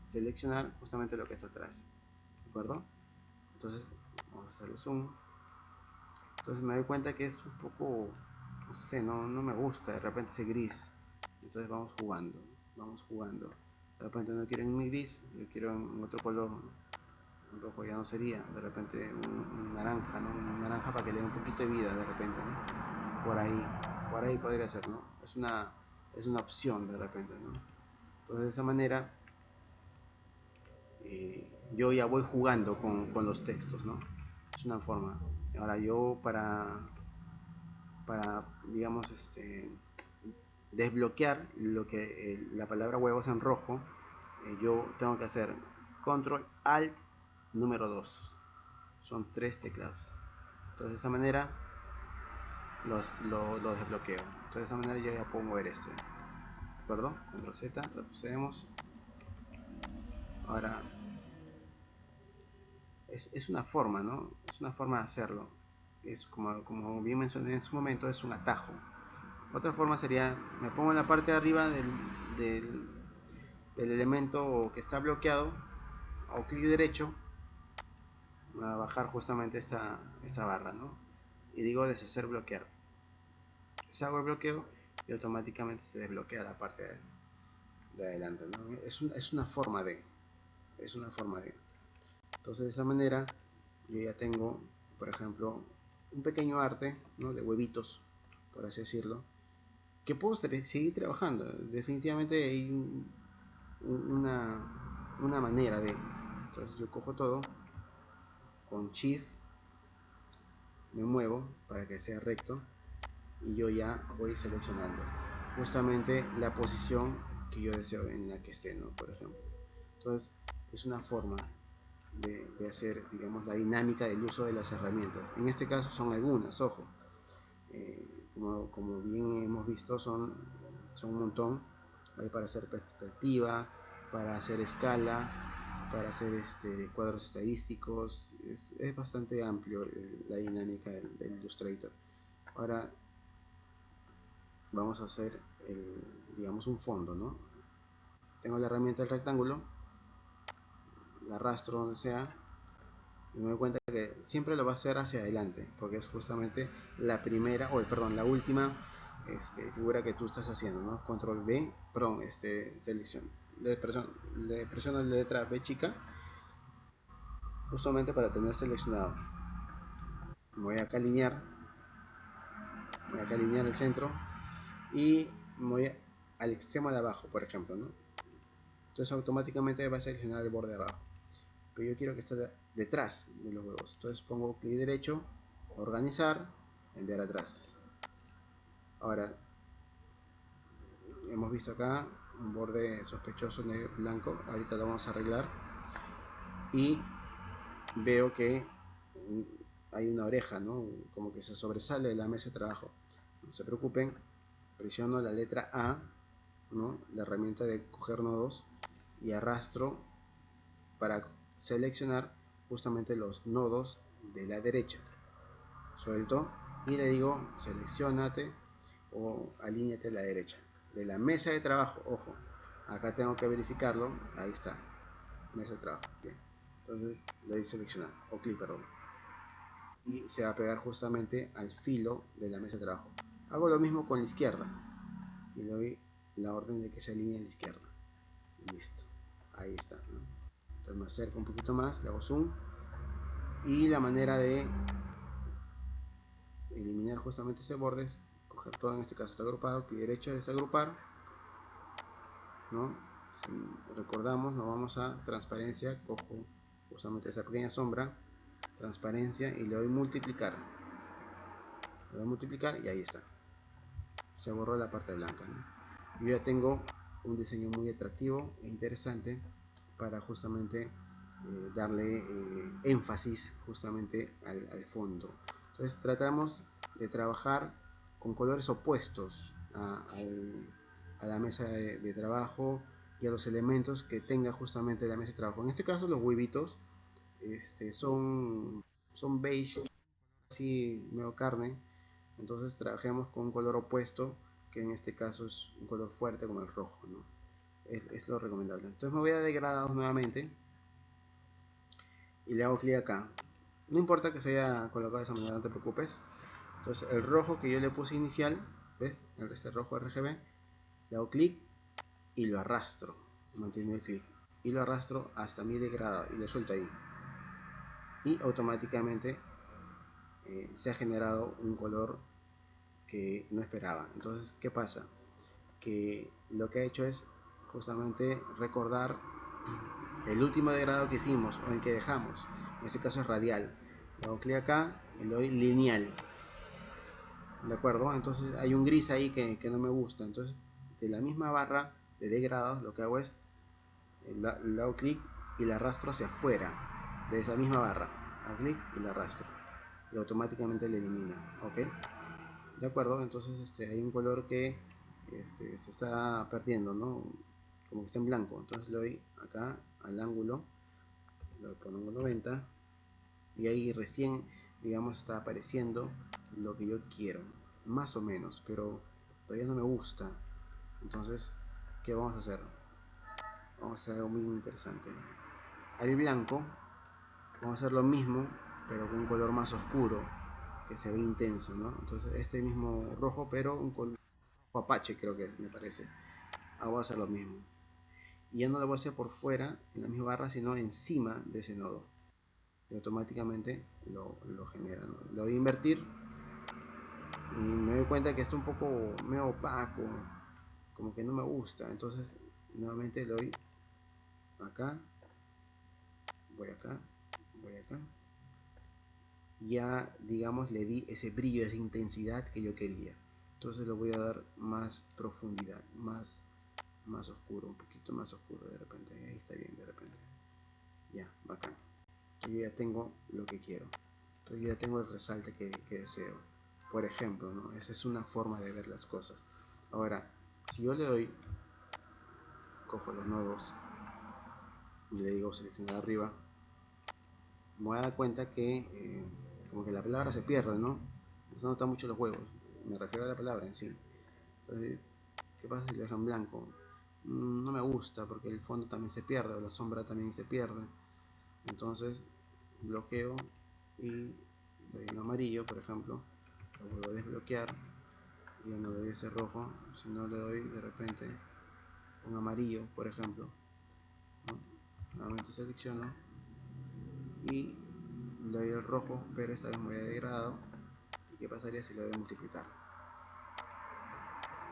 seleccionar justamente lo que está atrás, ¿de acuerdo? Entonces vamos a hacerle zoom. Entonces me doy cuenta que es un poco, no sé, no me gusta de repente ese gris. Entonces vamos jugando. De repente no quiero en mi gris, yo quiero en otro color. Un rojo ya no sería, de repente un naranja, ¿no? Un naranja para que le dé un poquito de vida de repente, ¿no? Por ahí podría ser, ¿no? Es una opción de repente, ¿no? Entonces de esa manera yo ya voy jugando con los textos, ¿no? Es una forma. Ahora yo para digamos, desbloquear lo que la palabra huevos en rojo, yo tengo que hacer control alt número 2. Son 3 teclados. Entonces de esa manera lo desbloqueo. Entonces de esa manera yo ya puedo mover esto. ¿De acuerdo? Control Z, retrocedemos. Ahora es una forma, ¿no? Es una forma de hacerlo. Es como bien mencioné en su momento, es un atajo. Otra forma sería, me pongo en la parte de arriba del, del elemento que está bloqueado, o clic derecho, a bajar justamente esta barra, ¿no? Y digo deshacer bloquear. Deshago el bloqueo y automáticamente se desbloquea la parte de adelante, ¿no? Es una forma de. Es una forma de. Entonces de esa manera yo ya tengo, por ejemplo, un pequeño arte, ¿no? De huevitos, por así decirlo, que puedo seguir trabajando. Definitivamente hay una manera de. Entonces yo cojo todo, con Shift me muevo para que sea recto y yo ya voy seleccionando justamente la posición que yo deseo en la que esté, ¿no? Por ejemplo. Entonces es una forma de hacer, digamos, la dinámica del uso de las herramientas. En este caso son algunas, ojo. Como bien hemos visto, son un montón. Hay para hacer perspectiva, para hacer escala, para hacer cuadros estadísticos. Es bastante amplio la dinámica del Illustrator. Ahora vamos a hacer, digamos, un fondo, ¿no? Tengo la herramienta del rectángulo, la arrastro donde sea y me doy cuenta que siempre lo va a hacer hacia adelante porque es justamente la primera, perdón, la última figura que tú estás haciendo, ¿no? Control B, perdón, selección, le presiono la letra B chica justamente para tener seleccionado. Voy acá a alinear el centro y voy al extremo de abajo, por ejemplo, ¿no? Entonces automáticamente va a seleccionar el borde de abajo, pero yo quiero que esté detrás de los huevos. Entonces pongo clic derecho, organizar, enviar atrás. Ahora hemos visto acá un borde sospechoso negro, blanco. Ahorita lo vamos a arreglar y veo que hay una oreja, ¿no? Como que se sobresale de la mesa de trabajo. No se preocupen, presiono la letra A, ¿no? La herramienta de coger nodos, y arrastro para seleccionar justamente los nodos de la derecha. Suelto y le digo seleccionate o alíñate a la derecha de la mesa de trabajo. Ojo, acá tengo que verificarlo. Ahí está, mesa de trabajo. Bien. Entonces le doy seleccionar o clic, perdón, y se va a pegar justamente al filo de la mesa de trabajo. Hago lo mismo con la izquierda y le doy la orden de que se alinee a la izquierda. Listo, ahí está, ¿no? Entonces me acerco un poquito más, le hago zoom, y la manera de eliminar justamente ese borde es coger todo, en este caso está agrupado, clic derecho, desagrupar, ¿no? Si recordamos, nos vamos a transparencia, cojo justamente esa pequeña sombra, transparencia, y le doy multiplicar. Le doy multiplicar y ahí está. Se borró la parte blanca, ¿no? Yo ya tengo un diseño muy atractivo e interesante para justamente darle énfasis justamente al fondo. Entonces tratamos de trabajar con colores opuestos a la mesa de trabajo y a los elementos que tenga justamente la mesa de trabajo. En este caso los huevitos son beige, así medio carne. Entonces trabajemos con un color opuesto, que en este caso es un color fuerte como el rojo, ¿no? Es lo recomendable. Entonces me voy a degradados nuevamente y le hago clic acá. No importa que se haya colocado de esa manera, no te preocupes. Entonces el rojo que yo le puse inicial, ¿ves? Este rojo RGB, le hago clic y lo arrastro, mantengo el clic y lo arrastro hasta mi degradado y lo suelto ahí, y automáticamente se ha generado un color que no esperaba. Entonces, ¿qué pasa? Que lo que ha hecho es justamente recordar el último degradado que hicimos o el que dejamos, en este caso es radial, le hago clic acá y le doy lineal, de acuerdo. Entonces hay un gris ahí que no me gusta, entonces de la misma barra de degrados lo que hago es le hago clic y la arrastro hacia afuera de esa misma barra, hago clic y la arrastro y automáticamente le elimina, ok, de acuerdo. Entonces hay un color que se está perdiendo, ¿no? Como que está en blanco, entonces le doy acá al ángulo, lo pongo 90 y ahí recién, digamos, está apareciendo lo que yo quiero, más o menos, pero todavía no me gusta. Entonces, ¿qué vamos a hacer? Vamos a hacer algo muy interesante. Al blanco vamos a hacer lo mismo, pero con un color más oscuro, que se ve intenso, ¿no? Entonces este mismo rojo, pero un color apache, creo que me parece. Voy a hacer lo mismo. Y ya no lo voy a hacer por fuera, en la misma barra, sino encima de ese nodo. Y automáticamente lo genera, ¿no? Lo voy a invertir y me doy cuenta que está un poco medio opaco, como que no me gusta. Entonces nuevamente le doy acá, voy acá, voy acá. Ya, digamos, le di ese brillo, esa intensidad que yo quería. Entonces le voy a dar más profundidad, más oscuro, un poquito más oscuro de repente. Ahí está bien, de repente. Ya, bacán. Yo ya tengo lo que quiero. Yo ya tengo el resalte que deseo. Por ejemplo, ¿no? Esa es una forma de ver las cosas. Ahora, si yo le doy, cojo los nodos y le digo seleccionar arriba, me voy a dar cuenta que como que la palabra se pierde, ¿no? Se nota mucho los huevos. Me refiero a la palabra en sí. Entonces, ¿qué pasa si lo dejan blanco? No me gusta porque el fondo también se pierde, o la sombra también se pierde. Entonces, bloqueo y doy en amarillo, por ejemplo. Lo vuelvo a desbloquear y ya no le doy ese rojo, sino le doy de repente un amarillo, por ejemplo, ¿no? Nuevamente selecciono y le doy el rojo, pero esta vez me voy a degradado. ¿Y qué pasaría si le doy a multiplicar?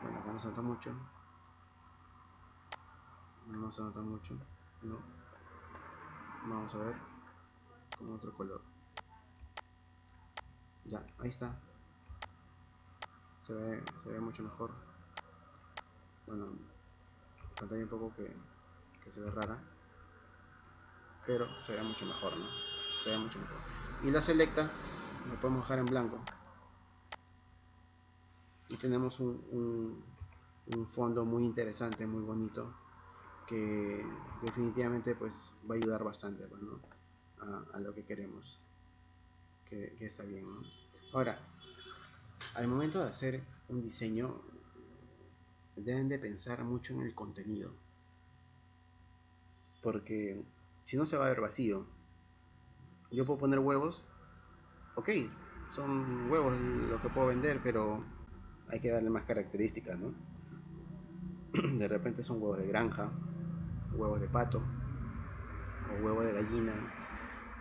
Bueno, acá no se nota mucho, no se nota mucho, no. Vamos a ver con otro color. Ya, ahí está, se ve mucho mejor. Bueno, pantalla un poco que se ve rara, pero se ve mucho mejor, ¿no? Se ve mucho mejor. Y la selecta lo podemos dejar en blanco y tenemos un fondo muy interesante, muy bonito, que definitivamente pues va a ayudar bastante, pues, ¿no? a lo que queremos, que está bien, ¿no? Ahora, al momento de hacer un diseño deben de pensar mucho en el contenido, porque si no se va a ver vacío. Yo puedo poner huevos, ok, son huevos lo que puedo vender, pero hay que darle más características, ¿no? De repente son huevos de granja, huevos de pato, o huevos de gallina,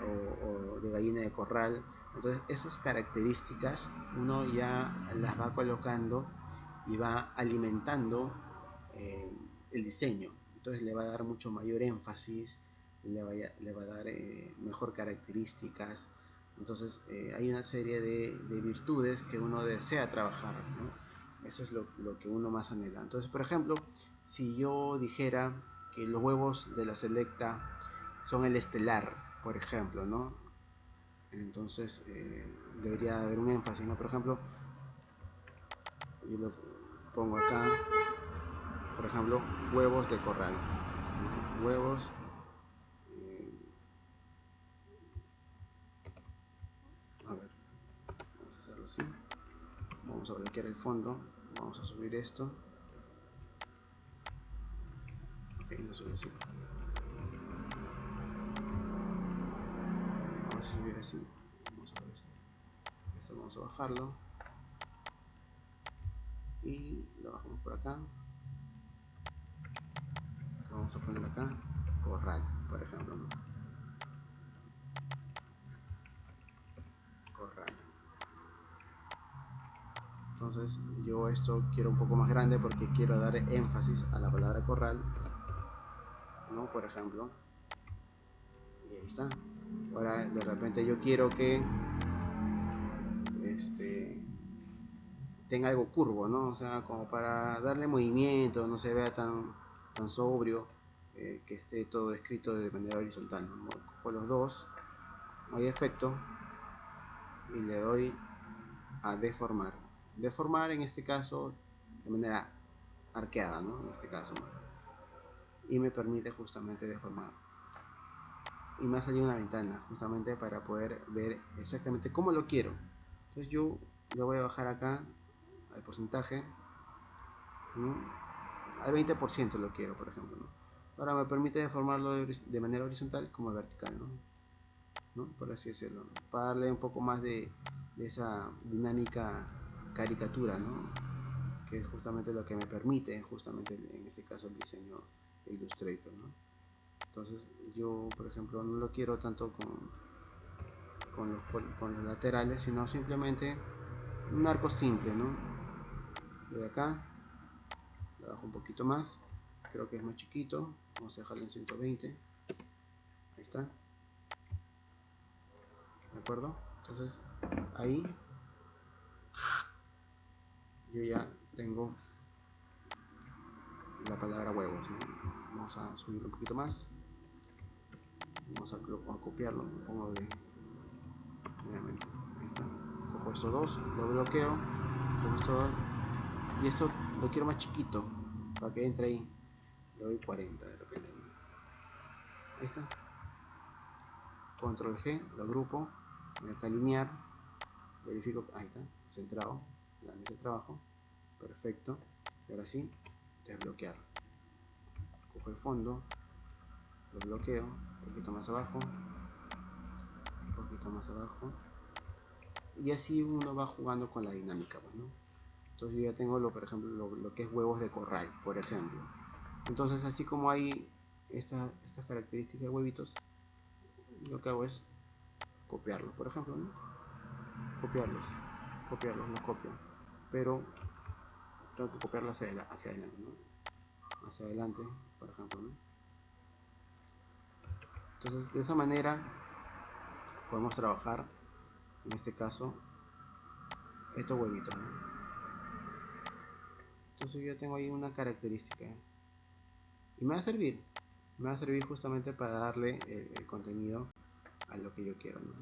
o de gallina de corral. Entonces esas características uno ya las va colocando y va alimentando el diseño. Entonces le va a dar mucho mayor énfasis, le va a dar mejor características. Entonces hay una serie de virtudes que uno desea trabajar, ¿no? Eso es lo que uno más anhela. Entonces, por ejemplo, si yo dijera que los huevos de la selecta son el estelar, por ejemplo, ¿no? Entonces debería haber un énfasis, ¿no? Por ejemplo, yo lo pongo acá, por ejemplo, huevos de corral, ¿no? Huevos a ver, vamos a hacerlo así, vamos a bloquear el fondo, vamos a subir esto, ok, no sube así, vamos a subir así, vamos a ver esto, vamos a bajarlo y lo bajamos por acá, vamos a poner acá corral, por ejemplo, ¿no? Corral. Entonces yo esto quiero un poco más grande porque quiero dar énfasis a la palabra corral, ¿no? Por ejemplo, Y ahí está. Ahora de repente yo quiero que tenga algo curvo, ¿no? O sea, como para darle movimiento, no se vea tan sobrio, que esté todo escrito de manera horizontal, ¿no? Cojo los dos, doy efecto y le doy a deformar. Deformar en este caso de manera arqueada, ¿no? En este caso, ¿no? Y me permite justamente deformar. Y me ha salido una ventana justamente para poder ver exactamente cómo lo quiero. Entonces yo lo voy a bajar acá al porcentaje, ¿no? Al 20% lo quiero, por ejemplo, ¿no? Ahora me permite deformarlo de manera horizontal como vertical, ¿no? ¿No? Por así decirlo, para darle un poco más de esa dinámica caricatura, ¿no? Que es justamente lo que me permite, justamente en este caso, el diseño de Illustrator, ¿no? Entonces yo, por ejemplo, no lo quiero tanto con los laterales, sino simplemente un arco simple, ¿no? De acá, le bajo un poquito más, creo que es más chiquito, vamos a dejarlo en 120, ahí está, ¿de acuerdo? Entonces ahí yo ya tengo la palabra huevos, ¿no? Vamos a subirlo un poquito más, vamos a copiarlo, pongo de nuevamente, ahí está, cojo estos dos, lo bloqueo, cojo estos dos, y esto lo quiero más chiquito para que entre ahí, le doy 40 de repente, ahí está, control G, lo agrupo, me voy a alinear, verifico, ahí está, centrado, la mesa de trabajo, perfecto, y ahora sí, desbloquear, cojo el fondo, lo bloqueo, un poquito más abajo, un poquito más abajo, y así uno va jugando con la dinámica, ¿no? Entonces yo ya tengo, por ejemplo, lo que es huevos de corral, por ejemplo. Entonces, así como hay estas características de huevitos, lo que hago es copiarlos, por ejemplo, ¿no? Copiarlos, los copio, pero tengo que copiarlos hacia adelante, ¿no? Hacia adelante, por ejemplo, ¿no? Entonces, de esa manera podemos trabajar, en este caso, estos huevitos, ¿no? Entonces yo tengo ahí una característica, ¿eh? Y me va a servir justamente para darle el contenido a lo que yo quiero, ¿no?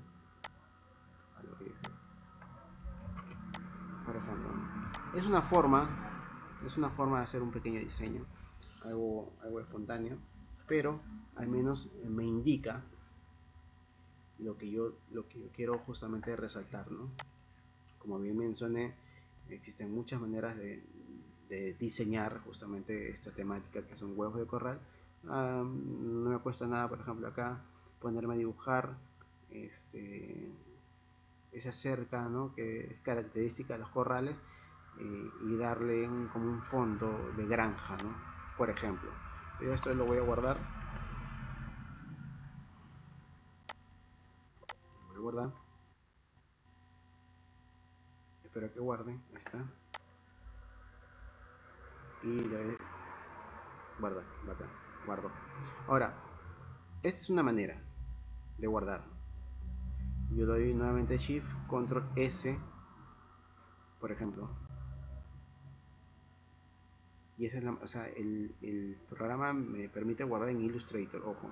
A lo que yo quiero. Por ejemplo, ¿no? Es una forma de hacer un pequeño diseño, algo espontáneo, pero al menos me indica lo que yo quiero justamente resaltar, ¿no? Como bien mencioné, existen muchas maneras de diseñar justamente esta temática que son huevos de corral. No me cuesta nada, por ejemplo, acá ponerme a dibujar esa cerca, ¿no? Que es característica de los corrales, y darle como un fondo de granja, ¿no? Por ejemplo. Yo esto lo voy a guardar. Voy a guardar. Espero que guarde. Ahí está. Y le guarda, acá, guardo. Ahora, esta es una manera de guardar. Yo doy nuevamente Shift, Control S, por ejemplo. Y esa es o sea, el programa me permite guardar en Illustrator, ojo.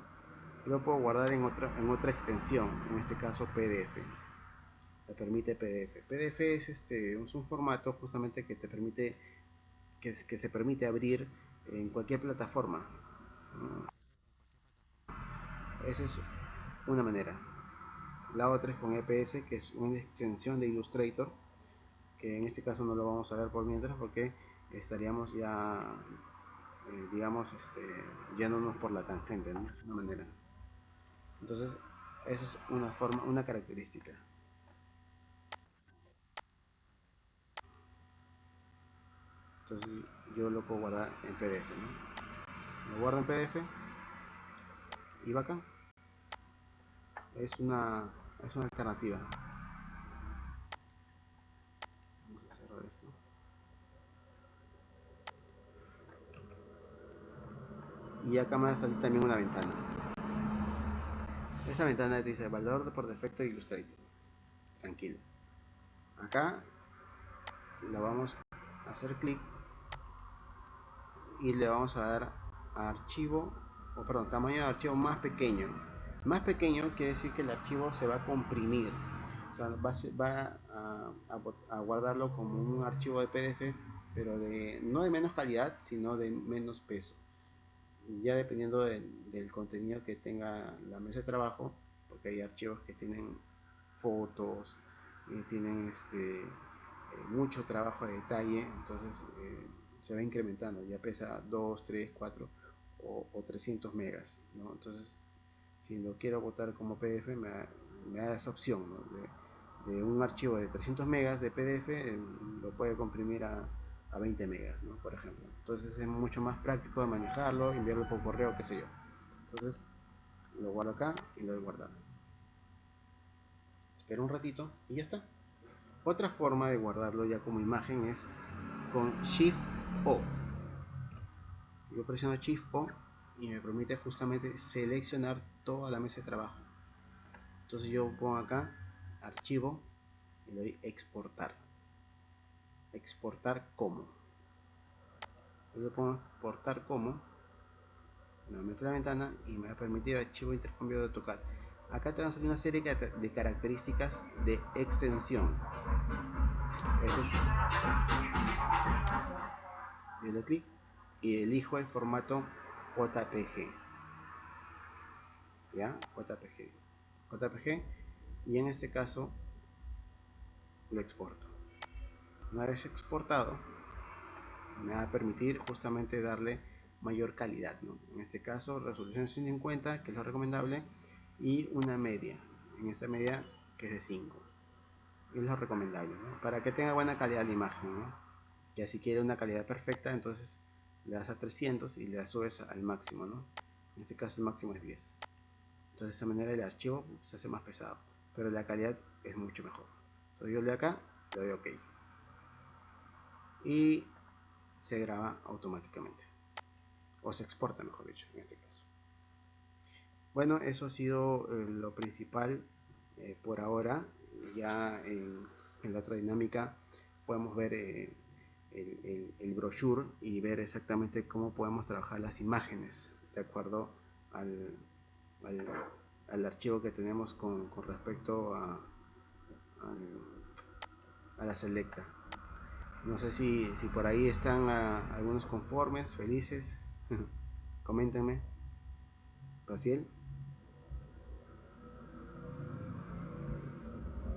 Yo lo puedo guardar en otra extensión, en este caso PDF. Me permite PDF. PDF es un formato justamente que te permite, que se permite abrir en cualquier plataforma. Esa es una manera. La otra es con EPS, que es una extensión de Illustrator, que en este caso no lo vamos a ver por mientras porque estaríamos ya, digamos, yéndonos por la tangente, ¿no? Una manera. Entonces, esa es una forma, una característica. Entonces, yo lo puedo guardar en PDF, ¿no? Lo guardo en PDF y bacán. Es una alternativa. Vamos a cerrar esto. Y acá me va a salir también una ventana. Esa ventana te dice valor por defecto de Illustrator. Tranquilo. Acá lo vamos a hacer clic y le vamos a dar a archivo, o perdón, tamaño de archivo más pequeño. Más pequeño quiere decir que el archivo se va a comprimir. O sea, a guardarlo como un archivo de PDF, pero no de menos calidad, sino de menos peso. Ya dependiendo del contenido que tenga la mesa de trabajo, porque hay archivos que tienen fotos, tienen mucho trabajo de detalle, entonces se va incrementando, ya pesa 2, 3, 4 o 300 megas, ¿no? Entonces, si lo quiero botar como PDF, me da esa opción, ¿no? de un archivo de 300 megas de PDF, lo puede comprimir a 20 megas, ¿no? Por ejemplo. Entonces es mucho más práctico de manejarlo, enviarlo por correo, qué sé yo. Entonces lo guardo acá y lo voy a guardar. Espero un ratito y ya está. Otra forma de guardarlo ya como imagen es con Shift O. Yo presiono Shift O y me permite justamente seleccionar toda la mesa de trabajo. Entonces yo pongo acá archivo y le doy exportar. Exportar como. Yo le pongo exportar como. Nuevamente la ventana y me va a permitir archivo intercambio de AutoCAD. Acá te van a salir una serie de características de extensión. Le doy clic y elijo el formato JPG. ¿Ya? JPG. Y en este caso lo exporto. Una vez exportado, me va a permitir justamente darle mayor calidad, ¿no? En este caso, resolución 150, que es lo recomendable, y una media. En esta media, que es de 5. Es lo recomendable, ¿no? Para que tenga buena calidad la imagen, ¿no? Ya si quiere una calidad perfecta, entonces le das a 300 y le subes al máximo, ¿no? En este caso el máximo es 10. Entonces de esa manera el archivo se hace más pesado, pero la calidad es mucho mejor. Entonces yo le doy acá, le doy OK. Y se graba automáticamente. O se exporta, mejor dicho, en este caso. Bueno, eso ha sido lo principal por ahora. Ya en la otra dinámica podemos ver el brochure y ver exactamente cómo podemos trabajar las imágenes de acuerdo al, al, al archivo que tenemos con respecto a la selecta. No sé si por ahí están algunos conformes, felices. Coméntenme. Raciel.